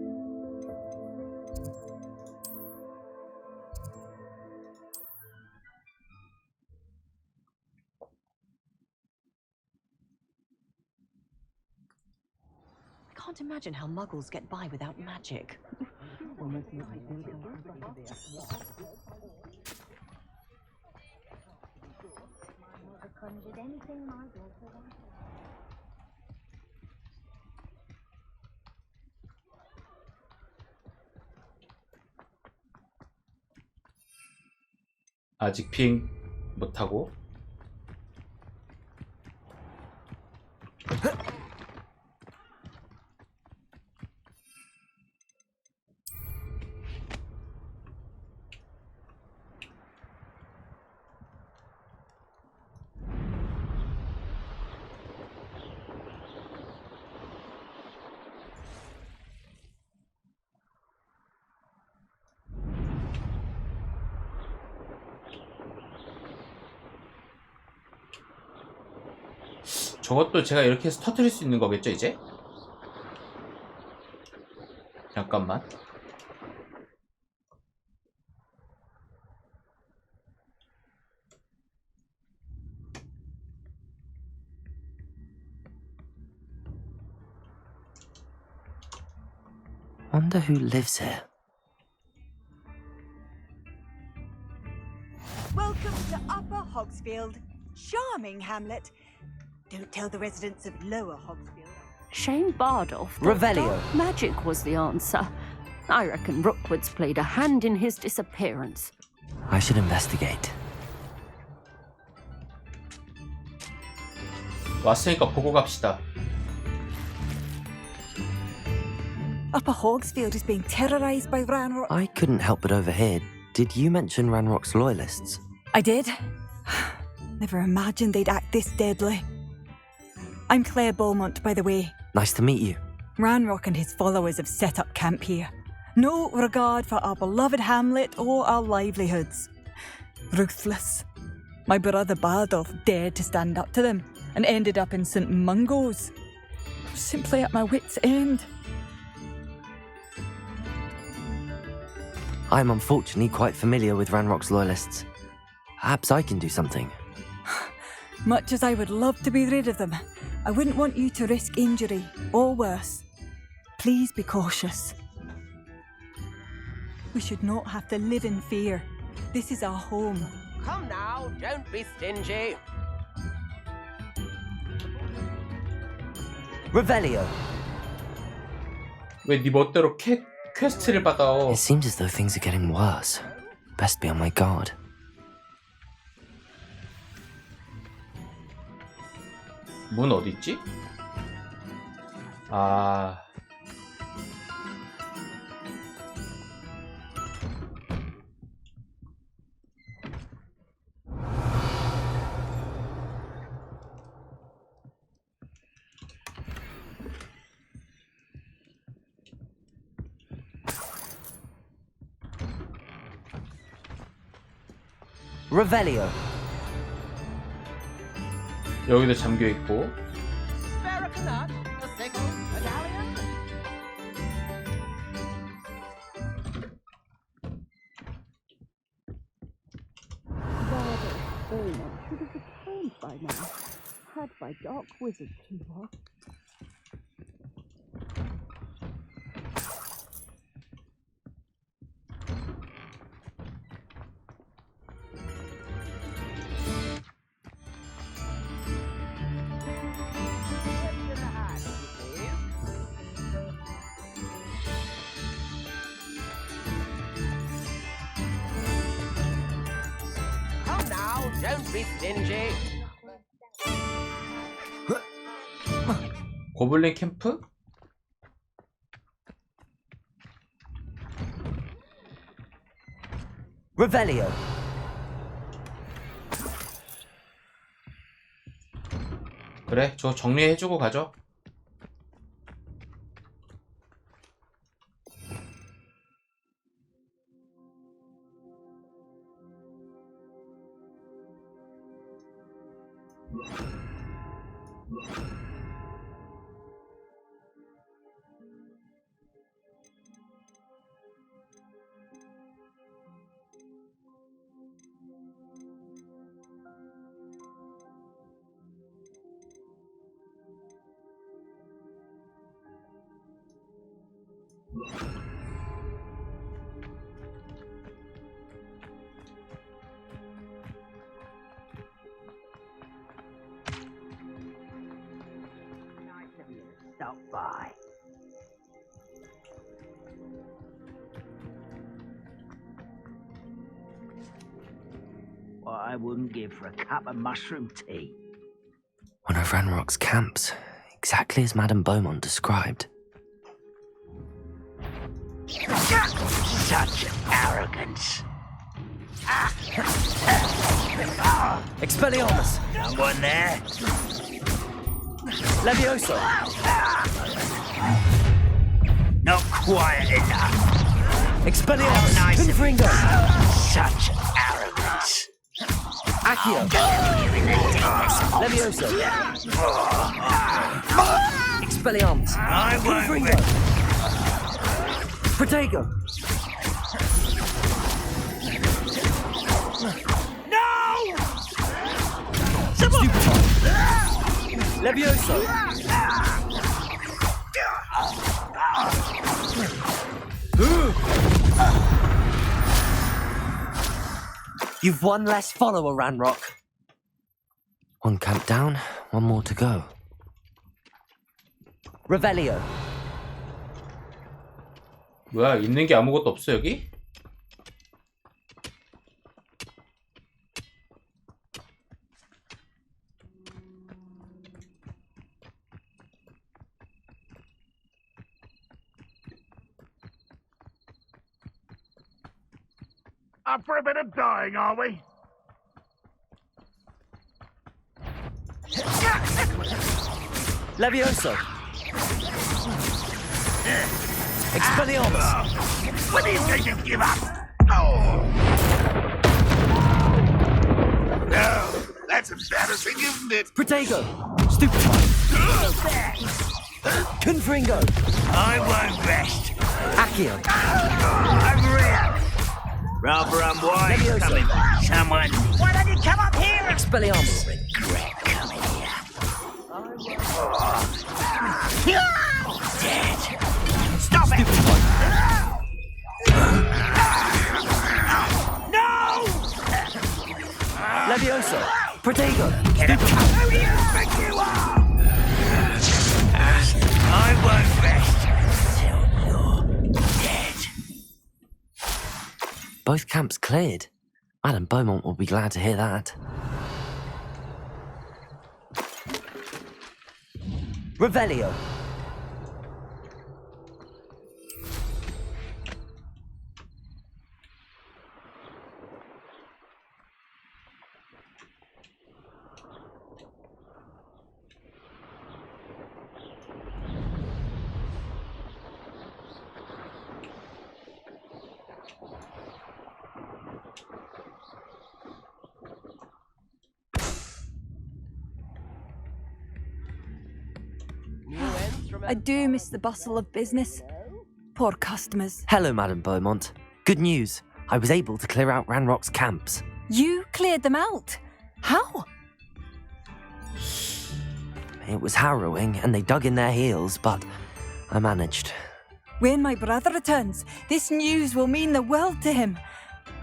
I can't imagine how muggles get by without magic. 아직 비행 못하고. 저것도 제가 이렇게 해서 터뜨릴 수 있는 거겠죠, 이제? 잠깐만. Wonder who lives here. Welcome to Upper Hogsfield. Charming hamlet. Don't tell the residents of Lower Hogsfield. Shane Bardolph thought Revelio. dark magic was the answer. I reckon Rookwood's played a hand in his disappearance. I should investigate. 왔으니까 보고 갑시다. Upper Hogsfield is being terrorized by Ranrock. I couldn't help but overhear. Did you mention Ranrock's loyalists? I did. Never imagined they'd act this deadly. I'm Claire Beaumont, by the way. Nice to meet you. Ranrock and his followers have set up camp here. No regard for our beloved hamlet or our livelihoods. Ruthless. My brother Bardolph dared to stand up to them and ended up in St. Mungo's. I'm simply at my wit's end. I'm unfortunately quite familiar with Ranrock's loyalists. Perhaps I can do something. Much as I would love to be rid of them, I wouldn't want you to risk injury, or worse. Please be cautious. We should not have to live in fear. This is our home. Come now, don't be stingy. Revelio. 왜 네 멋대로 퀘스트를 받아? It seems as though things are getting worse. Best be on my guard. 문 어디 있지? 아. Revelio. 여기도 잠겨 있고. By now, had by dark wizards who were. Come now, don't be stingy. 고블린 캠프? Revelio. 그래, 저 정리해주고 가죠. Stop by. What I wouldn't give for a cup of mushroom tea. One of Ranrock's camps, exactly as Madame Beaumont described. Such arrogance. Expelliarmus! Someone there? Levioso! Not quiet enough. Expelliarmus! Nice. Confringo! Such arrogance. Accio! Levioso! Expelliarmus! I won't Confringo! Protego! No! Levioso! You've one less follower, Ranrock. One camp down, one more to go. Revelio. 뭐야, 있는 게 아무것도 없어 여기? Up for a bit of dying, are we? Levioso. Expelliarmus. When are you going to give up? No, that's embarrassing, isn't it? Protego. Stupefy. Confringo. I won't rest. Accio. Over here. Rather unwise coming from someone. Why don't you come up here? Expelliarmus. Regret coming here. Dead. Stop it! No! Leviosa! Protego! Get up! Who do you think you are? I won't rest till you're dead. Both camps cleared. Madame Beaumont will be glad to hear that. Revelio! I do miss the bustle of business. Poor customers. Hello, Madame Beaumont. Good news. I was able to clear out Ranrock's camps. You cleared them out? How? It was harrowing, and they dug in their heels, but I managed. When my brother returns, this news will mean the world to him.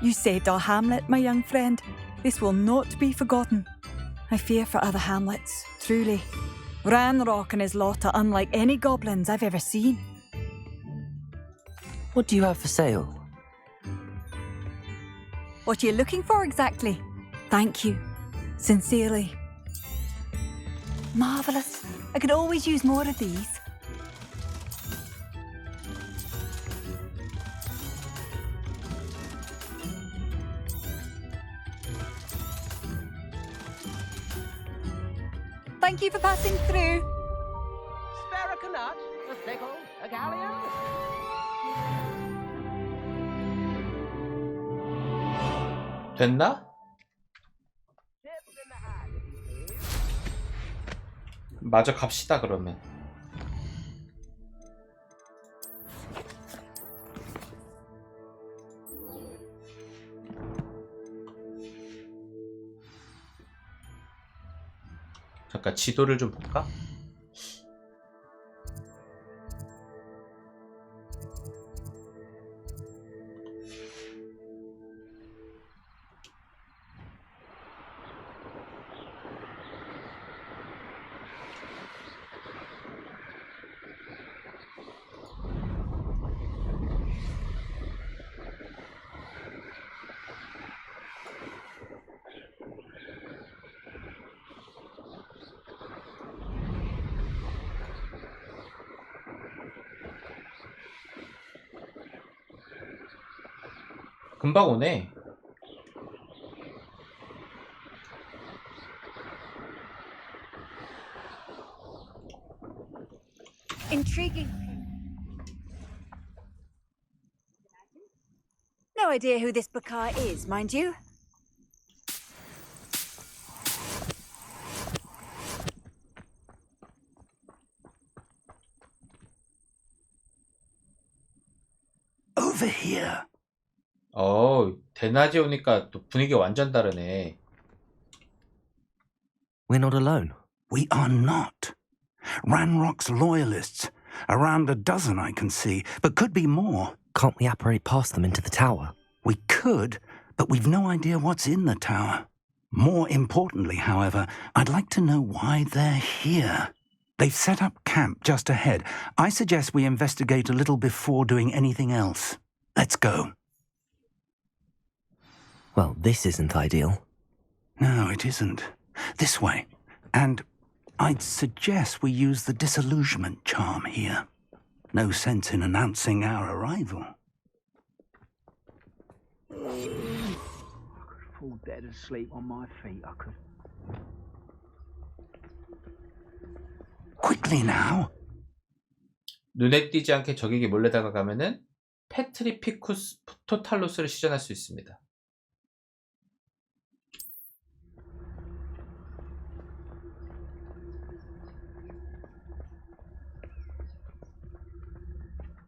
You saved our hamlet, my young friend. This will not be forgotten. I fear for other hamlets, truly. Ranrock and his lot are unlike any goblins I've ever seen. What do you have for sale? What are you looking for exactly? Thank you. Sincerely. Marvellous. I could always use more of these. Thank you for passing through. Spare a nut, a sickle, a galleon. 됐나? 마저 갑시다 그러면. 잠깐 지도를 좀 볼까? 금방 오네. Intriguing. No idea who this Bakar is, mind you. Over here. 대낮에 오니까 또 분위기가 완전 다르네. We're not alone. We are not. Ranrock's loyalists. Around a dozen I can see, but could be more. Can't we apparate past them into the tower? We could, but we've no idea what's in the tower. More importantly, however, I'd like to know why they're here. They've set up camp just ahead. I suggest we investigate a little before doing anything else. Let's go. Well, this isn't ideal. No, it isn't. This way. And I'd suggest we use the disillusionment charm here. No sense in announcing our arrival. I could fall dead asleep on my feet, I could. Quickly now. 눈에 띄지 않게 적에게 몰래 다가가면은 페트리피쿠스 토탈로스를 시전할 수 있습니다.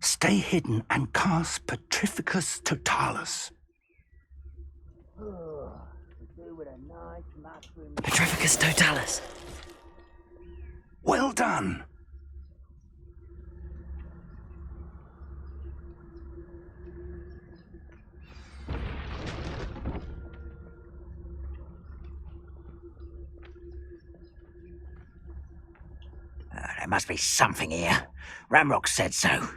Stay hidden and cast Petrificus Totalis. Petrificus totalis. Well done. There must be something here. Ramrock said so.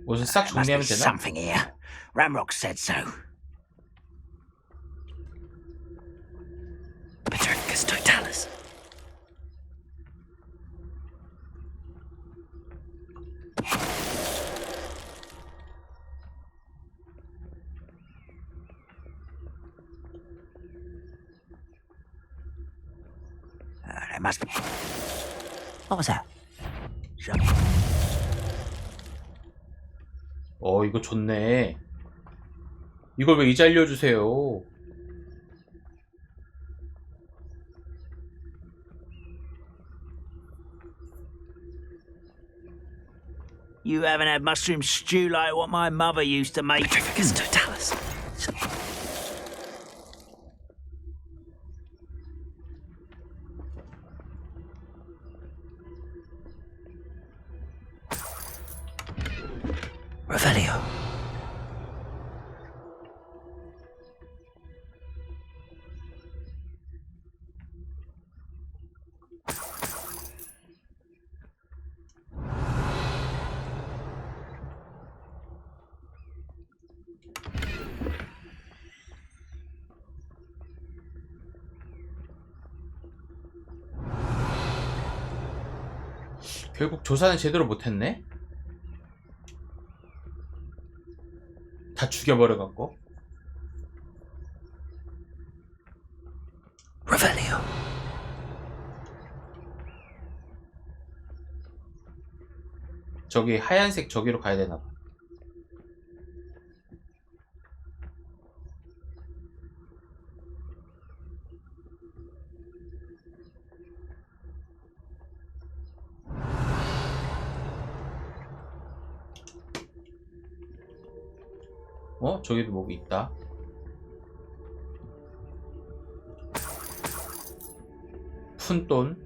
옷을 싹 There must 정리하면 be 되나? something here. Ramrock said so. Petrificus totalis. There must be. What was that? 이거 좋네. 이걸 왜 이제 알려주세요? You haven't had mushroom stew like what my mother used to make. Petrificus totalis. Revelio. 결국 조사는 제대로 못했네? 다 죽여버려갖고. Revelio. 저기 하얀색 저기로 가야 되나봐. 저기도 뭐가 있다. 푼돈.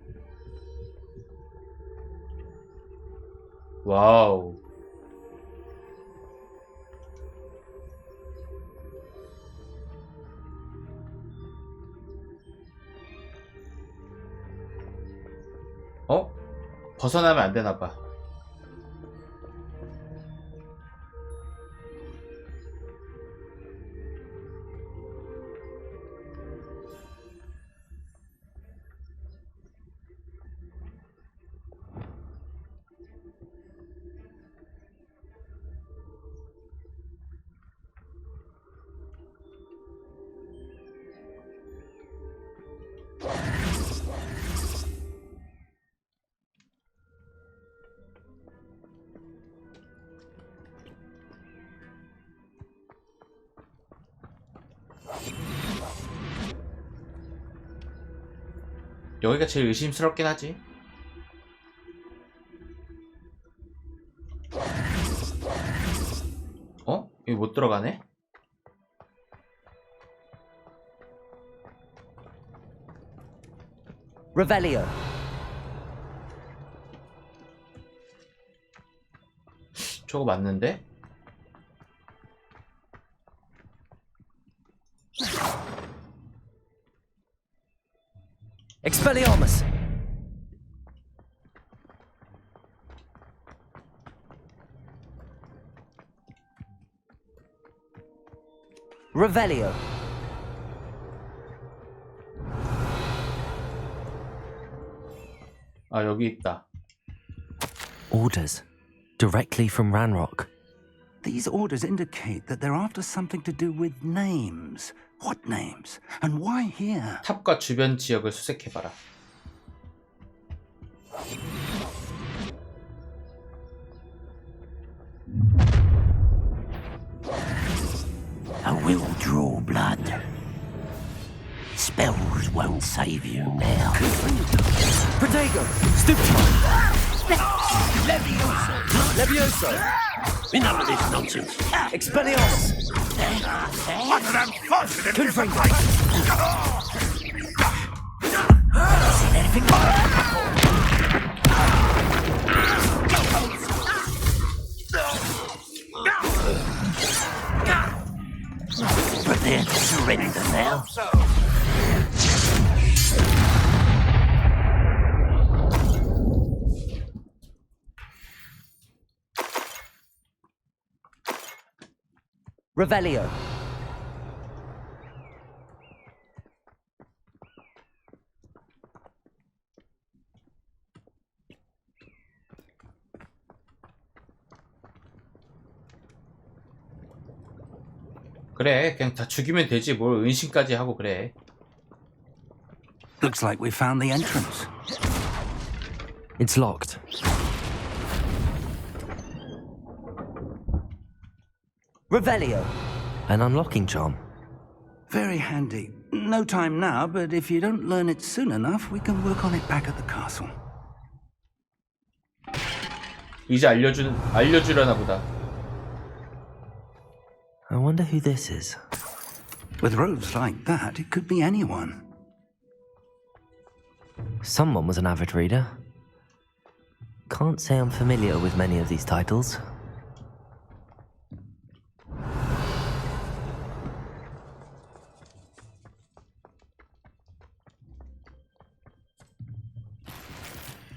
와우. 벗어나면 안 되나봐. 여기가 제일 의심스럽긴 하지. 여기 못 들어가네? Revelio. 저거 맞는데? Expelliarmus. Revelio. 여기 있다. Orders. Directly from Ranrock. These orders indicate that they're after something to do with names. What names? And why here? 탑과 주변 지역을 수색해봐라. I will draw blood. Spells won't save you now. Protego! Stupefy! Levioso! Enough of this nonsense! Expelliarmus! Utter them first! Confringo! Seen anything like that before? Prepare to surrender now. Revelio. 그래, 그냥 다 죽이면 되지. 뭘 은신까지 하고 그래. Looks like we found the entrance. It's locked. Revelio. An unlocking charm. Very handy. No time now, but if you don't learn it soon enough, we can work on it back at the castle. 이제 알려주려나 보다. I wonder who this is. With robes like that, it could be anyone. Someone was an avid reader. Can't say I'm familiar with many of these titles.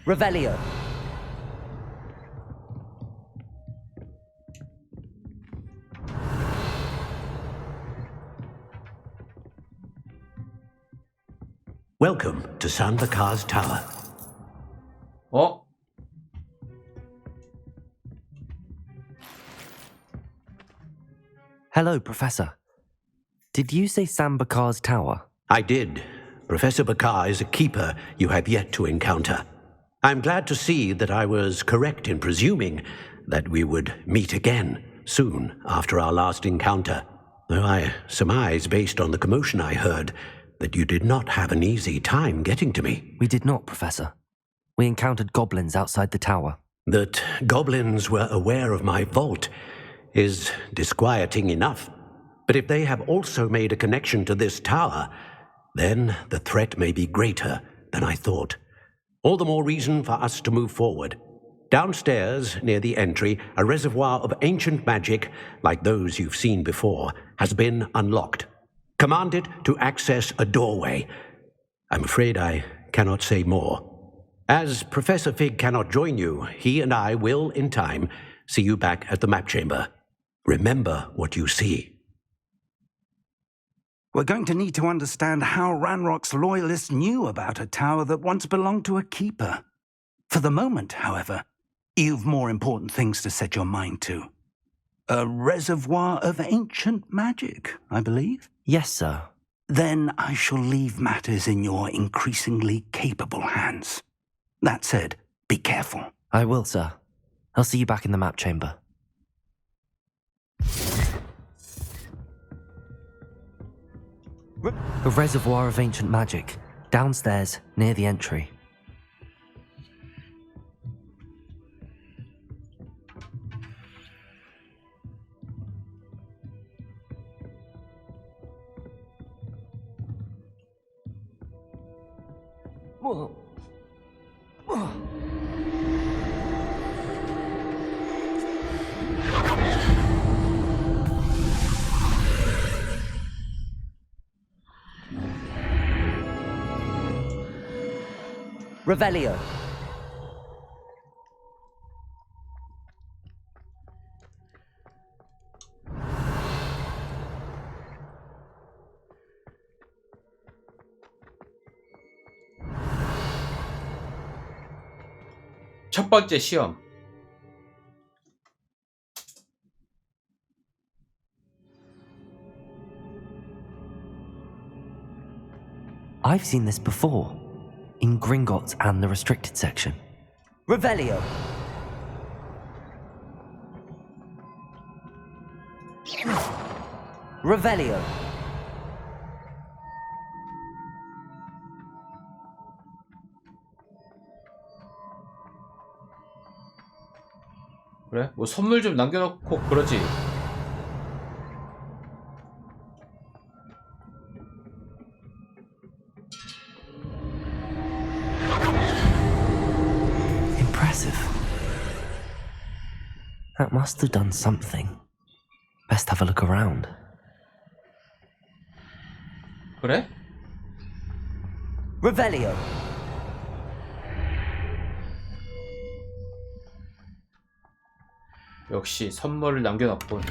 Revelio. Welcome to Sanbakar's Tower. 어? Hello, Professor. Did you say Sambakar's Tower? I did. Professor Bakar is a keeper you have yet to encounter. I'm glad to see that I was correct in presuming that we would meet again soon after our last encounter, though I surmise, based on the commotion I heard, that you did not have an easy time getting to me. We did not, Professor. We encountered goblins outside the tower. That goblins were aware of my vault is disquieting enough. But if they have also made a connection to this tower, then the threat may be greater than I thought. All the more reason for us to move forward. Downstairs, near the entry, a reservoir of ancient magic, like those you've seen before, has been unlocked. Commanded to access a doorway. I'm afraid I cannot say more. As Professor Fig cannot join you, he and I will, in time, see you back at the map chamber. Remember what you see. We're going to need to understand how Ranrock's loyalists knew about a tower that once belonged to a keeper. For the moment, however, you've more important things to set your mind to. A reservoir of ancient magic, I believe? Yes, sir. Then I shall leave matters in your increasingly capable hands. That said, be careful. I will, sir. I'll see you back in the map chamber. A reservoir of ancient magic, downstairs, near the entry. Revelio. 첫 번째 시험. I've seen this before. In Gringotts and the restricted section. Revelio. Revelio. 그래? 뭐 선물 좀 남겨놓고 그러지. Impressive. That must have done something. Best have a look around. 그래? Revelio. 역시 선물을 남겨놨군.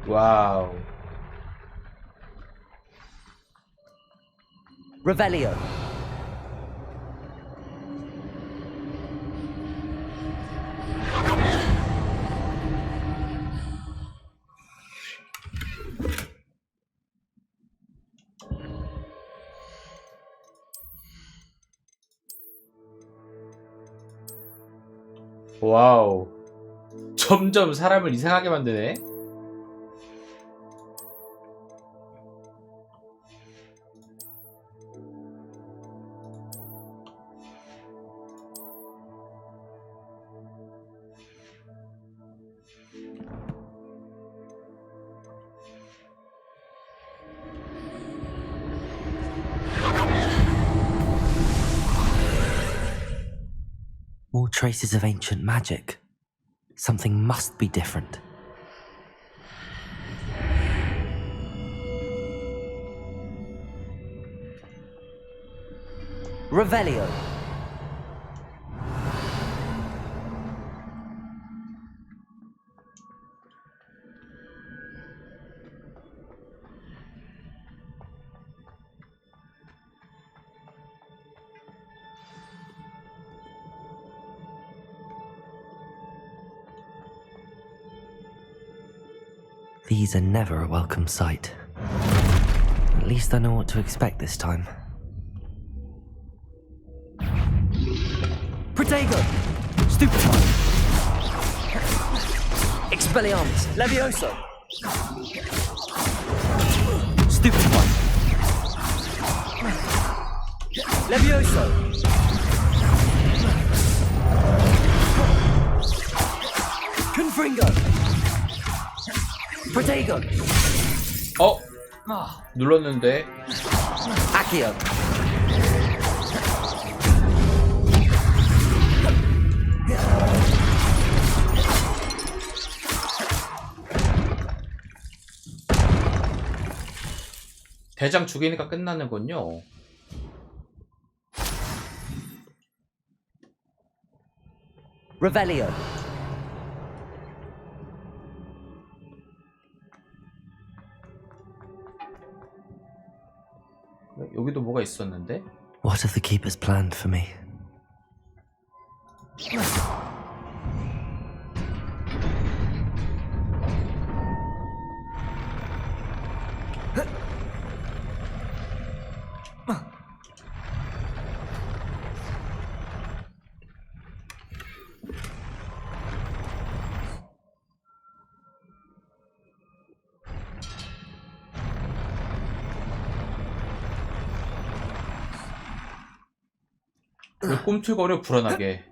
와우. Revelio. 와우. 점점 사람을 이상하게 만드네. More traces of ancient magic. Something must be different. Revelio. These are never a welcome sight. At least I know what to expect this time. Protego! Stupefy! Expelliarmus! Levioso! Stupefy! Levioso! Confringo! Protego! 눌렀는데. Accio! 대장 죽이니까 끝나는군요. Revelio. 여기도 뭐가 있었는데? What have the keepers planned for me? 왜 꿈틀거려 불안하게.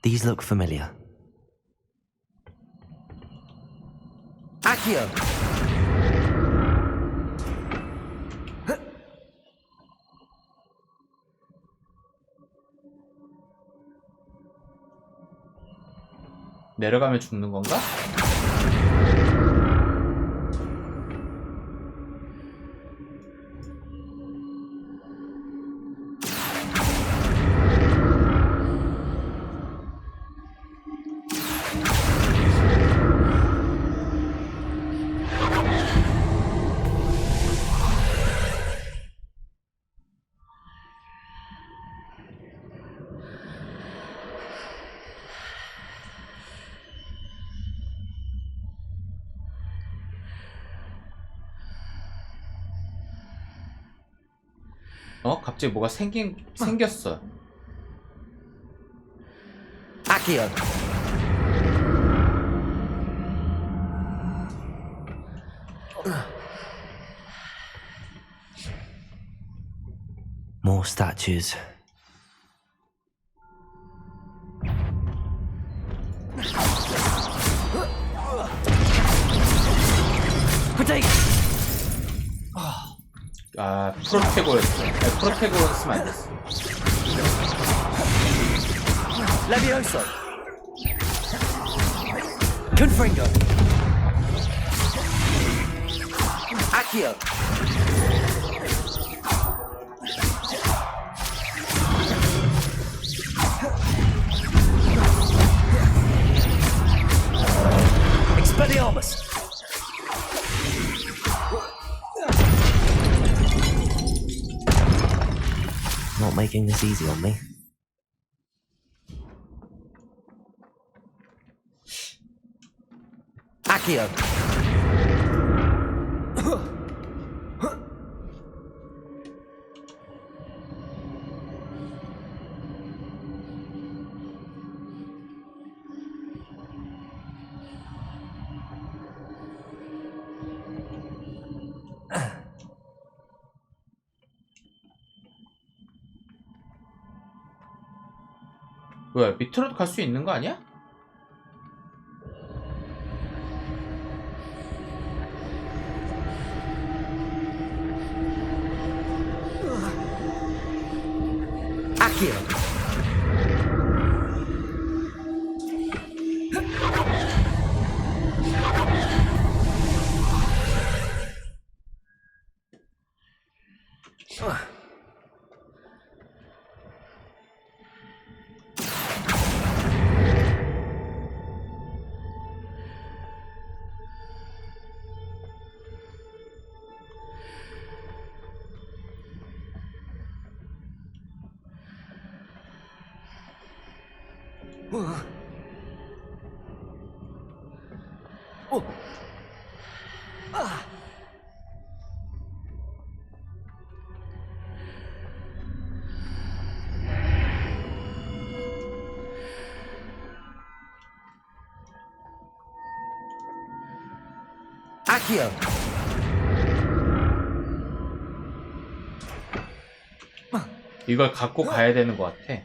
These look familiar. Accio! 내려가면 죽는 건가? 갑자기 뭐가 생겼어. Accio. More statues. 아, 프로테고였어. 프로테고는 쓰면 안 됐어. Levioso. Confringo. Accio. Expelliarmus. Not making this easy on me. Accio. 뭐야, 밑으로도 갈 수 있는 거 아니야? Accio. Accio. 이걸 갖고 가야 되는 것 같아.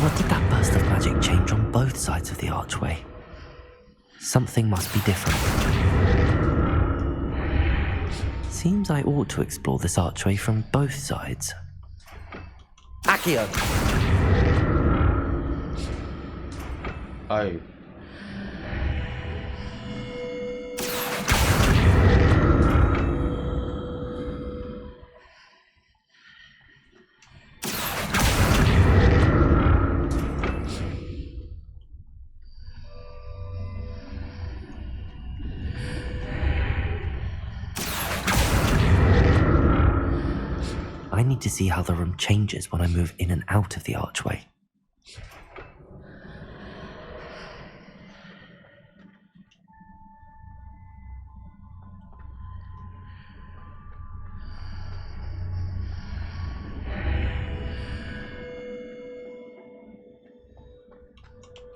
What did that burst of magic change on both sides of the archway? Something must be different. Seems I ought to explore this archway from both sides. Accio! 아이. I need to see how the room changes when I move in and out of the archway.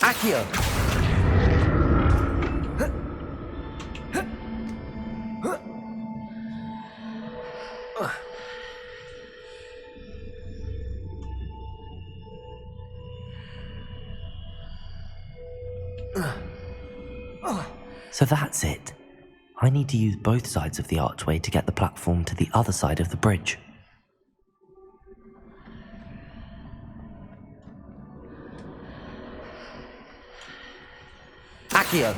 Accio! So that's it. I need to use both sides of the archway to get the platform to the other side of the bridge. Accio!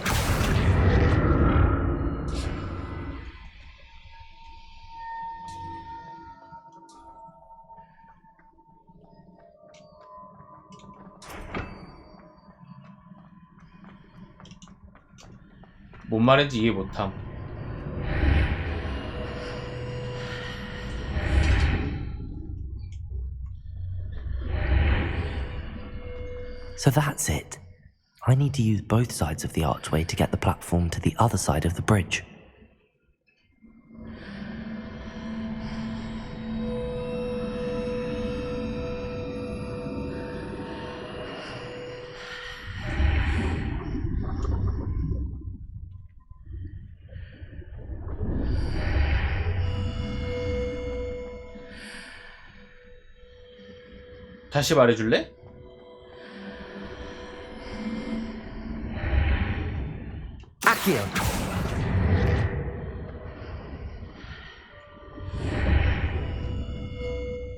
뭔 말인지 이해 못함. So that's it. I need to use both sides of the archway to get the platform to the other side of the bridge. 다시 말해줄래? Accio!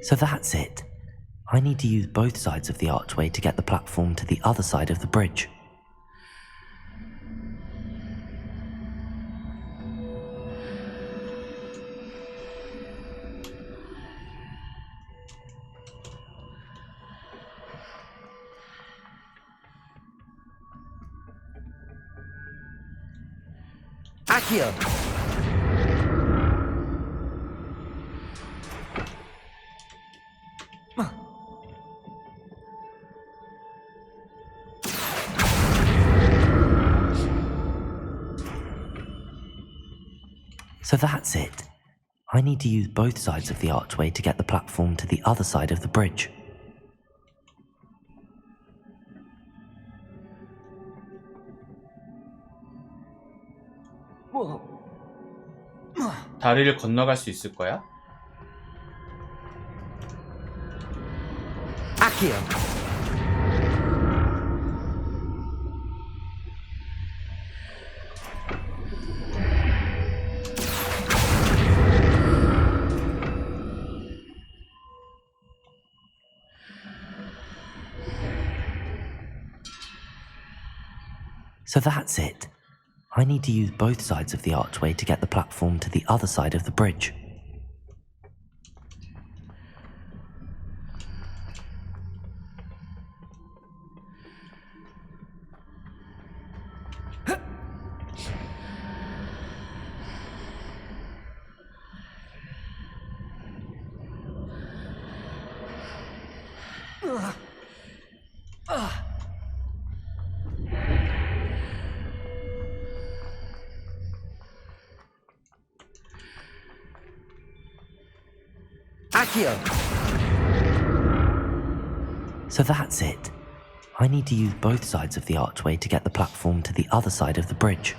So that's it. I need to use both sides of the archway to get the platform to the other side of the bridge. Accio! So that's it. I need to use both sides of the archway to get the platform to the other side of the bridge. 다리를 건너갈 수 있을 거야? Accio! So that's it. I need to use both sides of the archway to get the platform to the other side of the bridge. Accio! So that's it. I need to use both sides of the archway to get the platform to the other side of the bridge.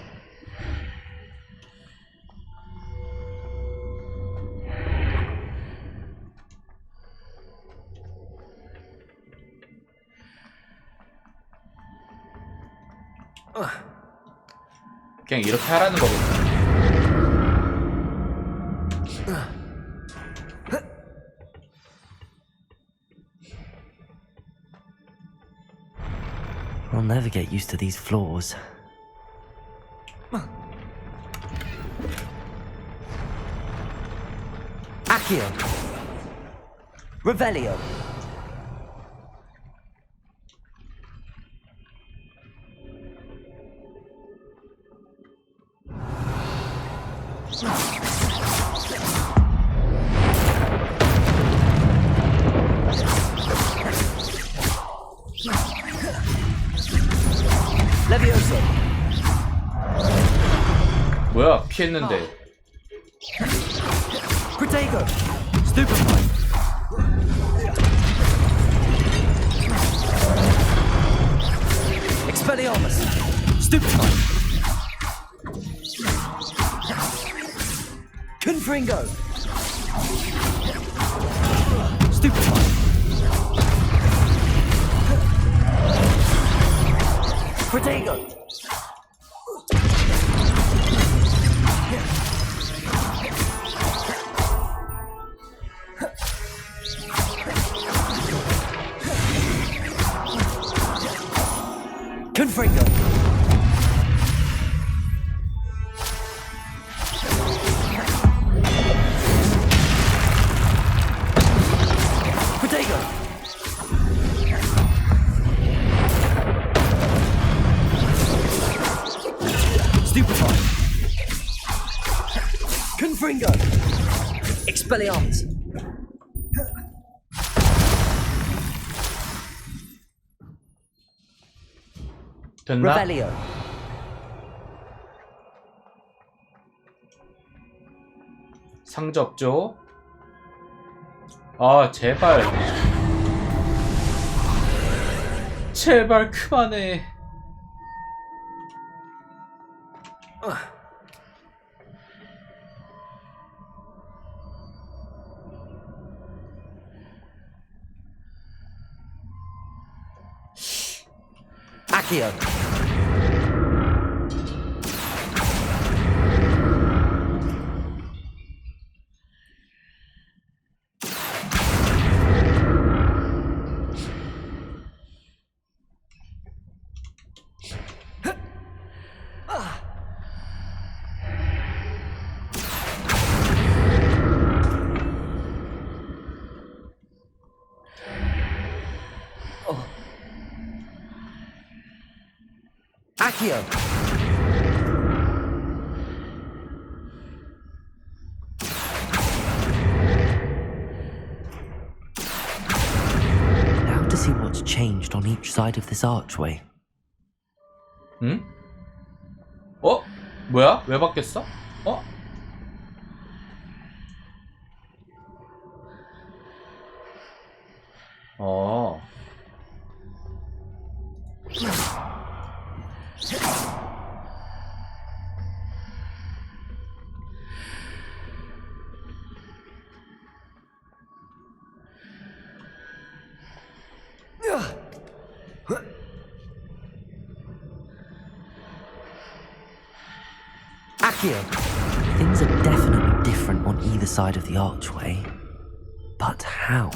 그냥 이렇게 하라는 거거든. I'll never get used to these floors. Accio! Revelio! Levioso! 뭐야, 피했는데. Protego! Stupefy! Expelliarmus! Stupefy! Confringo! Stupefy! Protego! Confringo! Protego! Stupefy! Confringo! Expelliarmus! 됐나? Revelio. 상자 없죠? 아 제발 제발 그만해. Accio. Accio. Now to see what's changed on each side of this archway. 응? 어? 뭐야? 왜 바뀌었어? 어? 어. Accio. Things are definitely different on either side of the archway. But how?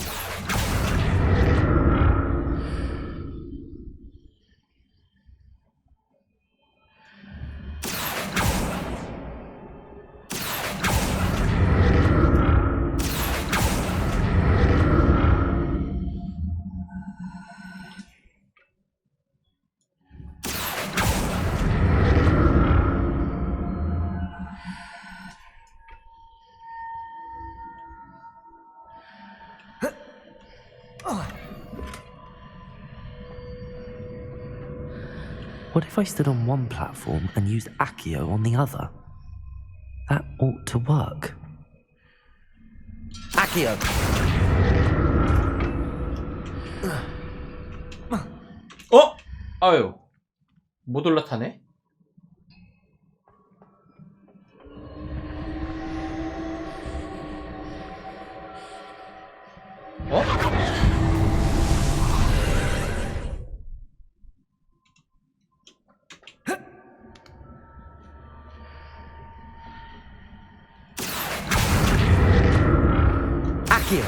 What if I stood on one platform and used Accio on the other? That ought to work. Accio! 어? 아유 못 올라타네? 어? Accio!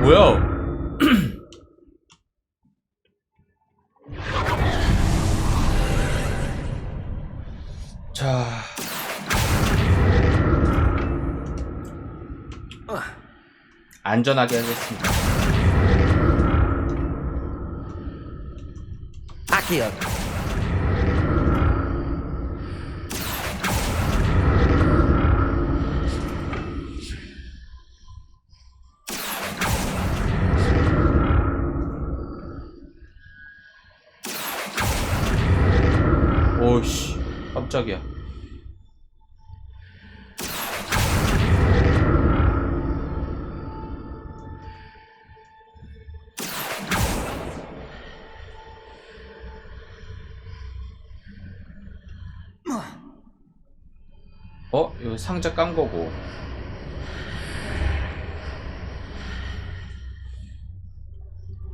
뭐야? 자, 안전하게 하겠습니다. Accio! 오씨, 깜짝이야. 어? 이거 상자 깐 거고.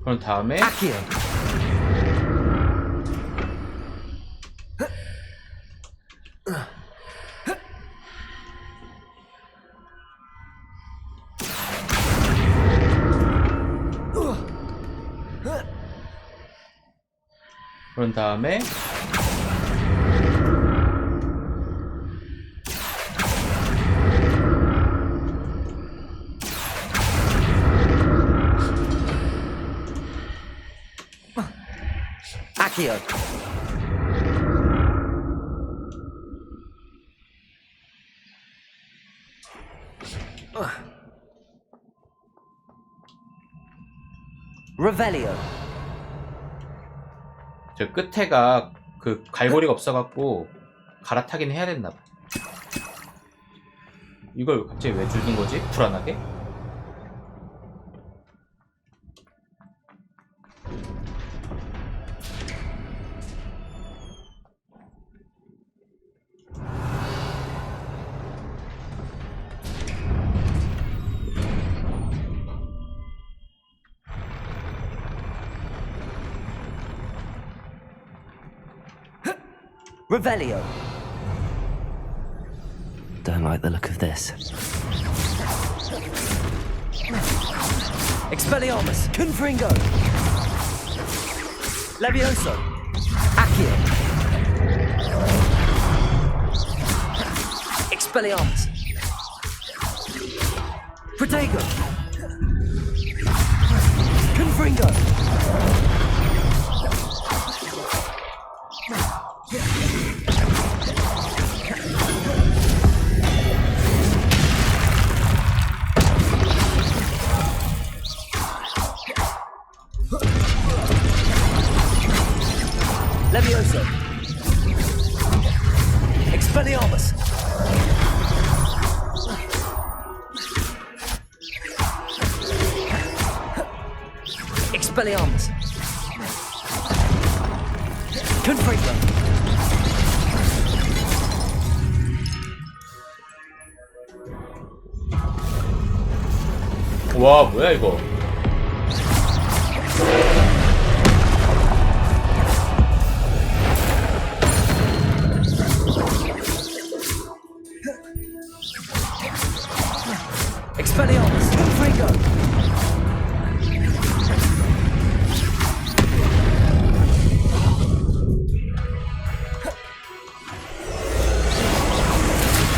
그런 다음에 그런 다음에 Accio! Revelio. 저 끝에가 그 갈고리가 없어갖고 갈아타긴 해야 됐나 봐. 이걸 갑자기 왜 주는 거지? 불안하게? Revelio. Don't like the look of this. Expelliarmus. Confringo. Levioso. Accio. Expelliarmus. Protego. Confringo. Levioso. Expelliarmus. Expelliarmus. Confringo. 와, 뭐야 이거? Expelliarmus. Confringo.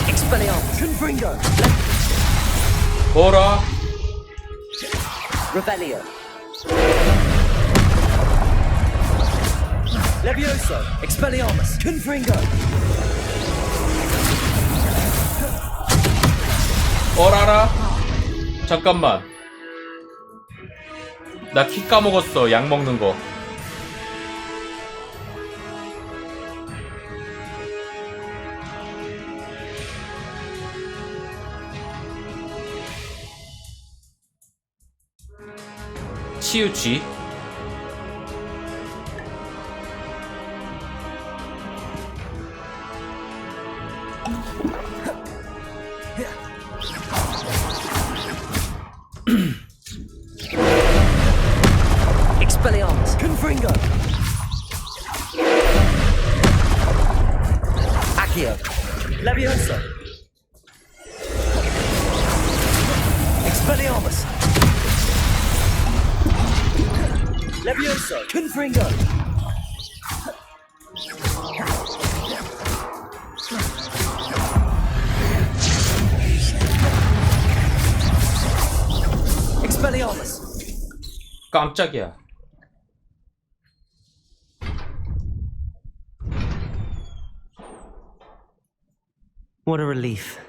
Expelliarmus. Confringo. 보라. Revelio. Levioso. Expelliarmus. Confringo. 어라라. 잠깐만. 나 키 까먹었어. 약 먹는 거. 치유쥐. Expelliarmus. Confringo. Accio. Levioso. Expelliarmus. Levioso. Confringo. Expelliarmus. 깜짝이야. What a relief.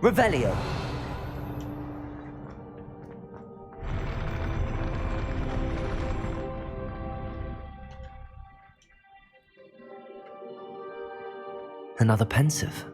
Revelio. Another pensive.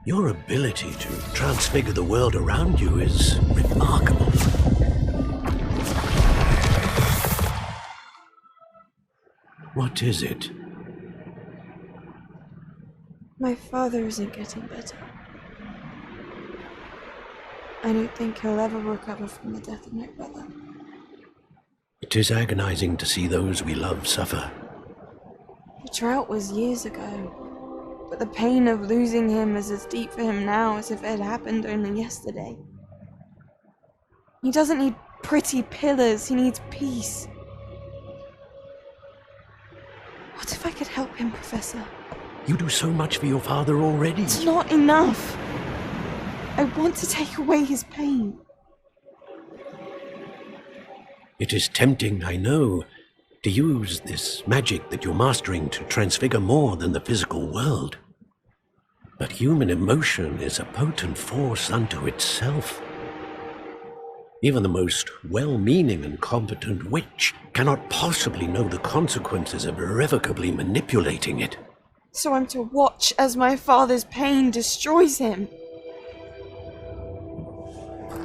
Your ability to transfigure the world around you is remarkable. What is it? My father isn't getting better. I don't think he'll ever recover from the death of my brother. It is agonizing to see those we love suffer. The drought was years ago, but the pain of losing him is as deep for him now as if it had happened only yesterday. He doesn't need pretty pillars, he needs peace. What if I could help him, Professor? You do so much for your father already. It's not enough. I want to take away his pain. It is tempting, I know, to use this magic that you're mastering to transfigure more than the physical world. But human emotion is a potent force unto itself. Even the most well-meaning and competent witch cannot possibly know the consequences of irrevocably manipulating it. So I'm to watch as my father's pain destroys him.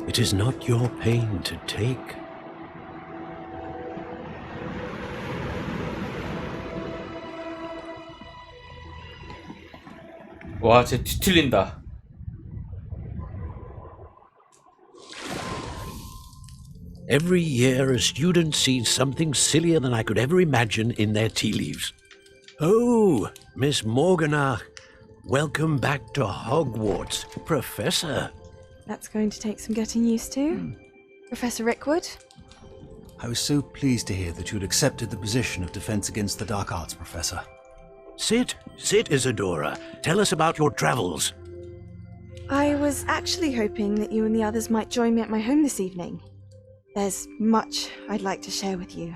It is not your pain to take. 와, 쟤 뒤틀린다. Every year a student sees something sillier than I could ever imagine in their tea leaves. Oh, Miss Morganach, welcome back to Hogwarts, Professor. That's going to take some getting used to. Professor Rickwood? I was so pleased to hear that you'd accepted the position of Defense Against the Dark Arts, Professor. Sit, Isadora. Tell us about your travels. I was actually hoping that you and the others might join me at my home this evening. There's much I'd like to share with you.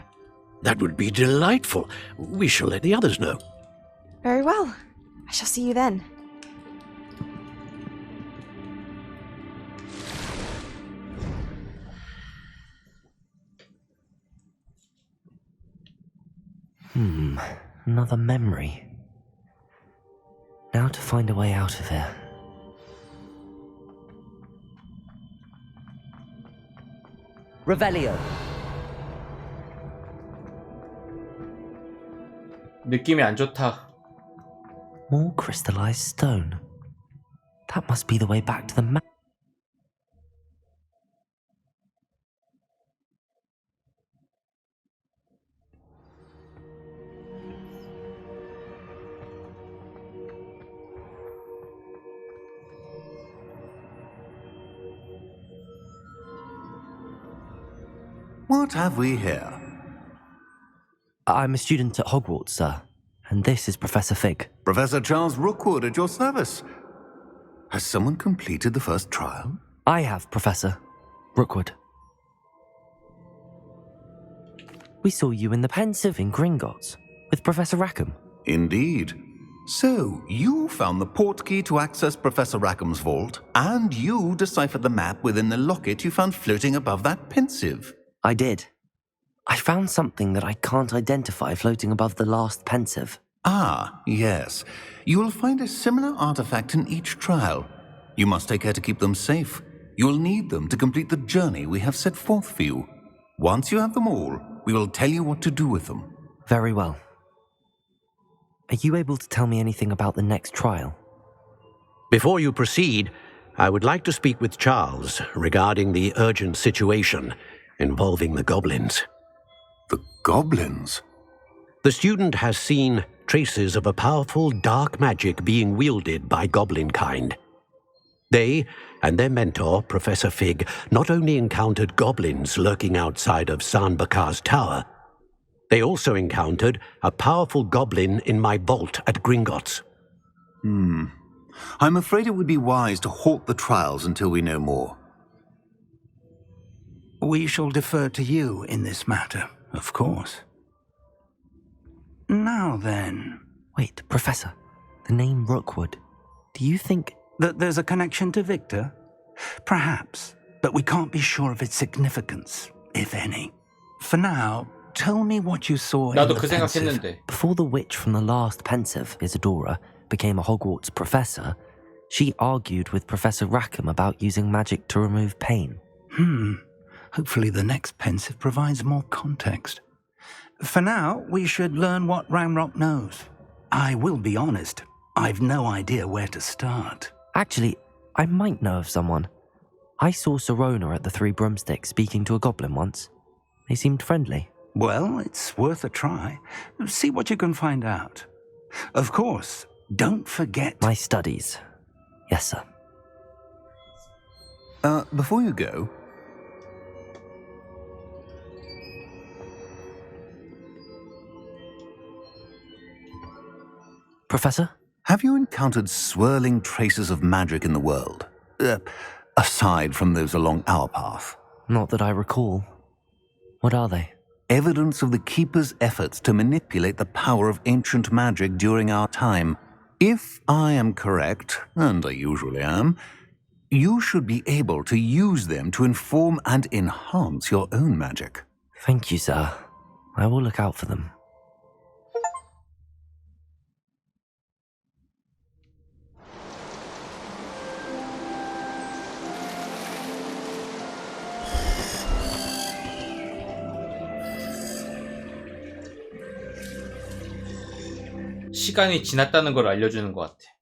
That would be delightful. We shall let the others know. Very well. I shall see you then. Another memory. Now to find a way out of here. Revelio. 느낌이 안 좋다. More crystallized stone. That must be the way back to the map. What have we here? I'm a student at Hogwarts, sir, and this is Professor Fig. Professor Charles Rookwood at your service. Has someone completed the first trial? I have, Professor Rookwood. We saw you in the Pensive in Gringotts with Professor Rackham. Indeed. So, you found the portkey to access Professor Rackham's vault, and you deciphered the map within the locket you found floating above that Pensive. I did. I found something that I can't identify floating above the last Pensive. Ah, yes. You will find a similar artifact in each trial. You must take care to keep them safe. You will need them to complete the journey we have set forth for you. Once you have them all, we will tell you what to do with them. Very well. Are you able to tell me anything about the next trial? Before you proceed, I would like to speak with Charles regarding the urgent situation involving the goblins. The goblins? The student has seen traces of a powerful dark magic being wielded by goblin kind. They and their mentor, Professor Fig, not only encountered goblins lurking outside of San Bakar's tower, they also encountered a powerful goblin in my vault at Gringotts. I'm afraid it would be wise to halt the trials until we know more. We shall defer to you in this matter, of course. Now then... Wait, Professor. The name Rookwood. Do you think... that there's a connection to Victor? Perhaps, but we can't be sure of its significance, if any. For now, tell me what you saw in the Pensive. Before the witch from the last Pensive, Isadora, became a Hogwarts professor, she argued with Professor Rackham about using magic to remove pain. Hopefully the next Pensive provides more context. For now, we should learn what Ramrock knows. I will be honest, I've no idea where to start. Actually, I might know of someone. I saw Sirona at the Three Broomsticks speaking to a goblin once. They seemed friendly. Well, it's worth a try. See what you can find out. Of course, don't forget... My studies. Yes, sir. Before you go... Professor? Have you encountered swirling traces of magic in the world? Aside from those along our path? Not that I recall. What are they? Evidence of the Keeper's efforts to manipulate the power of ancient magic during our time. If I am correct, and I usually am, you should be able to use them to inform and enhance your own magic. Thank you, sir. I will look out for them. 시간이 지났다는 걸 알려주는 것 같아.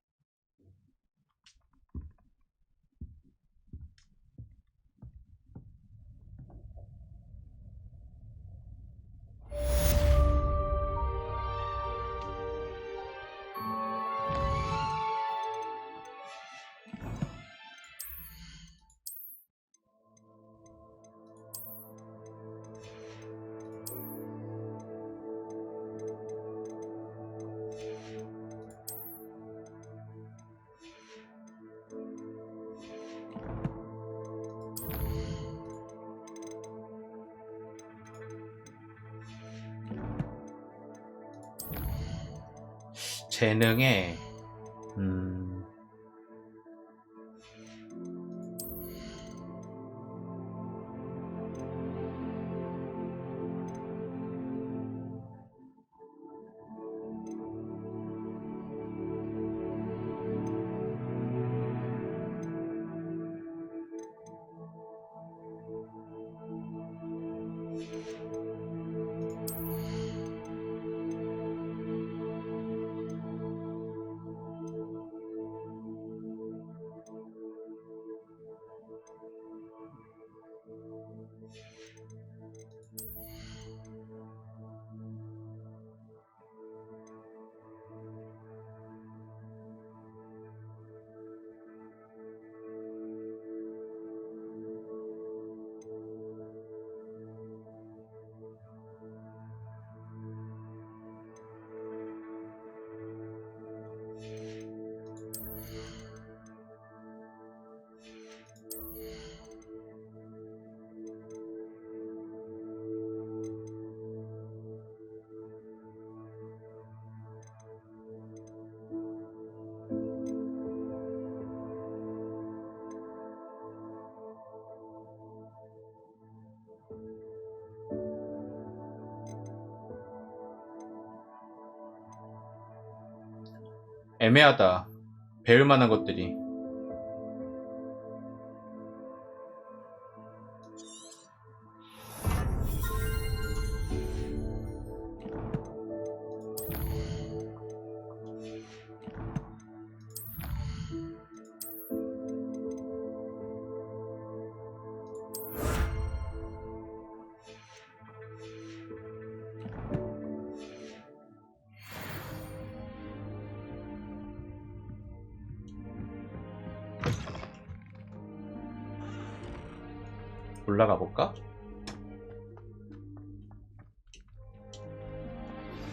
재능에 애매하다. 배울 만한 것들이. 올라가 볼까?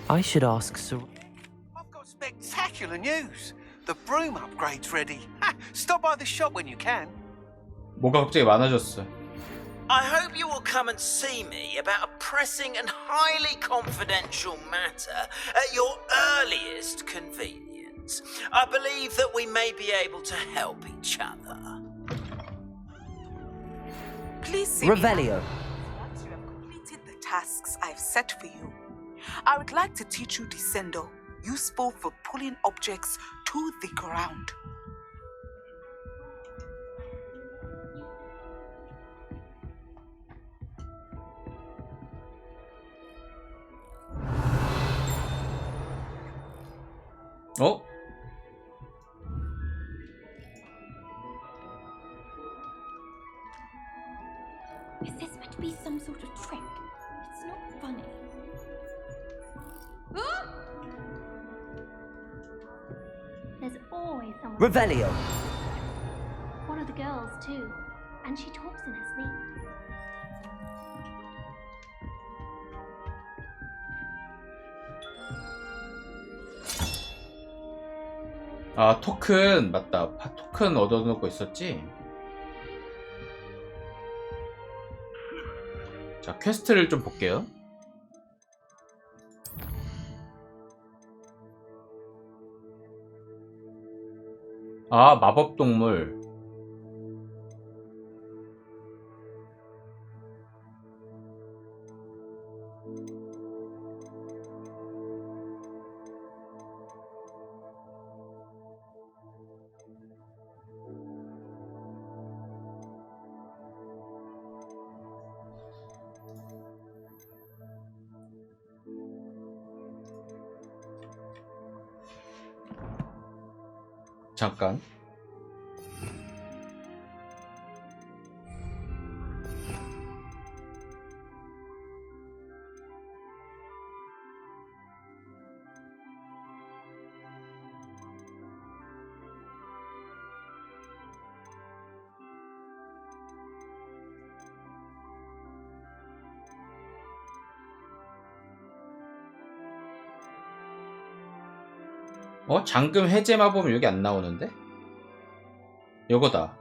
I should ask Sir. I've got spectacular news. The broom upgrade's ready. Stop by the shop when you can. 뭐가 갑자기 많아졌어. I hope you will come and see me about a pressing and highly confidential matter at your earliest convenience. I believe that we may be able to help each other. Please see Revelio. me once you have completed the tasks I've set for you. I would like to teach you Descendo, useful for pulling objects to the ground. 어? boy someone. Revelio. One of the girls too, and she talks in her sleep. 아, 토큰 맞다. 토큰 얻어놓고 있었지. 자, 퀘스트를 좀 볼게요. 아, 마법동물. 잠깐. 잠금 해제 마법은 여기 안 나오는데? 요거다.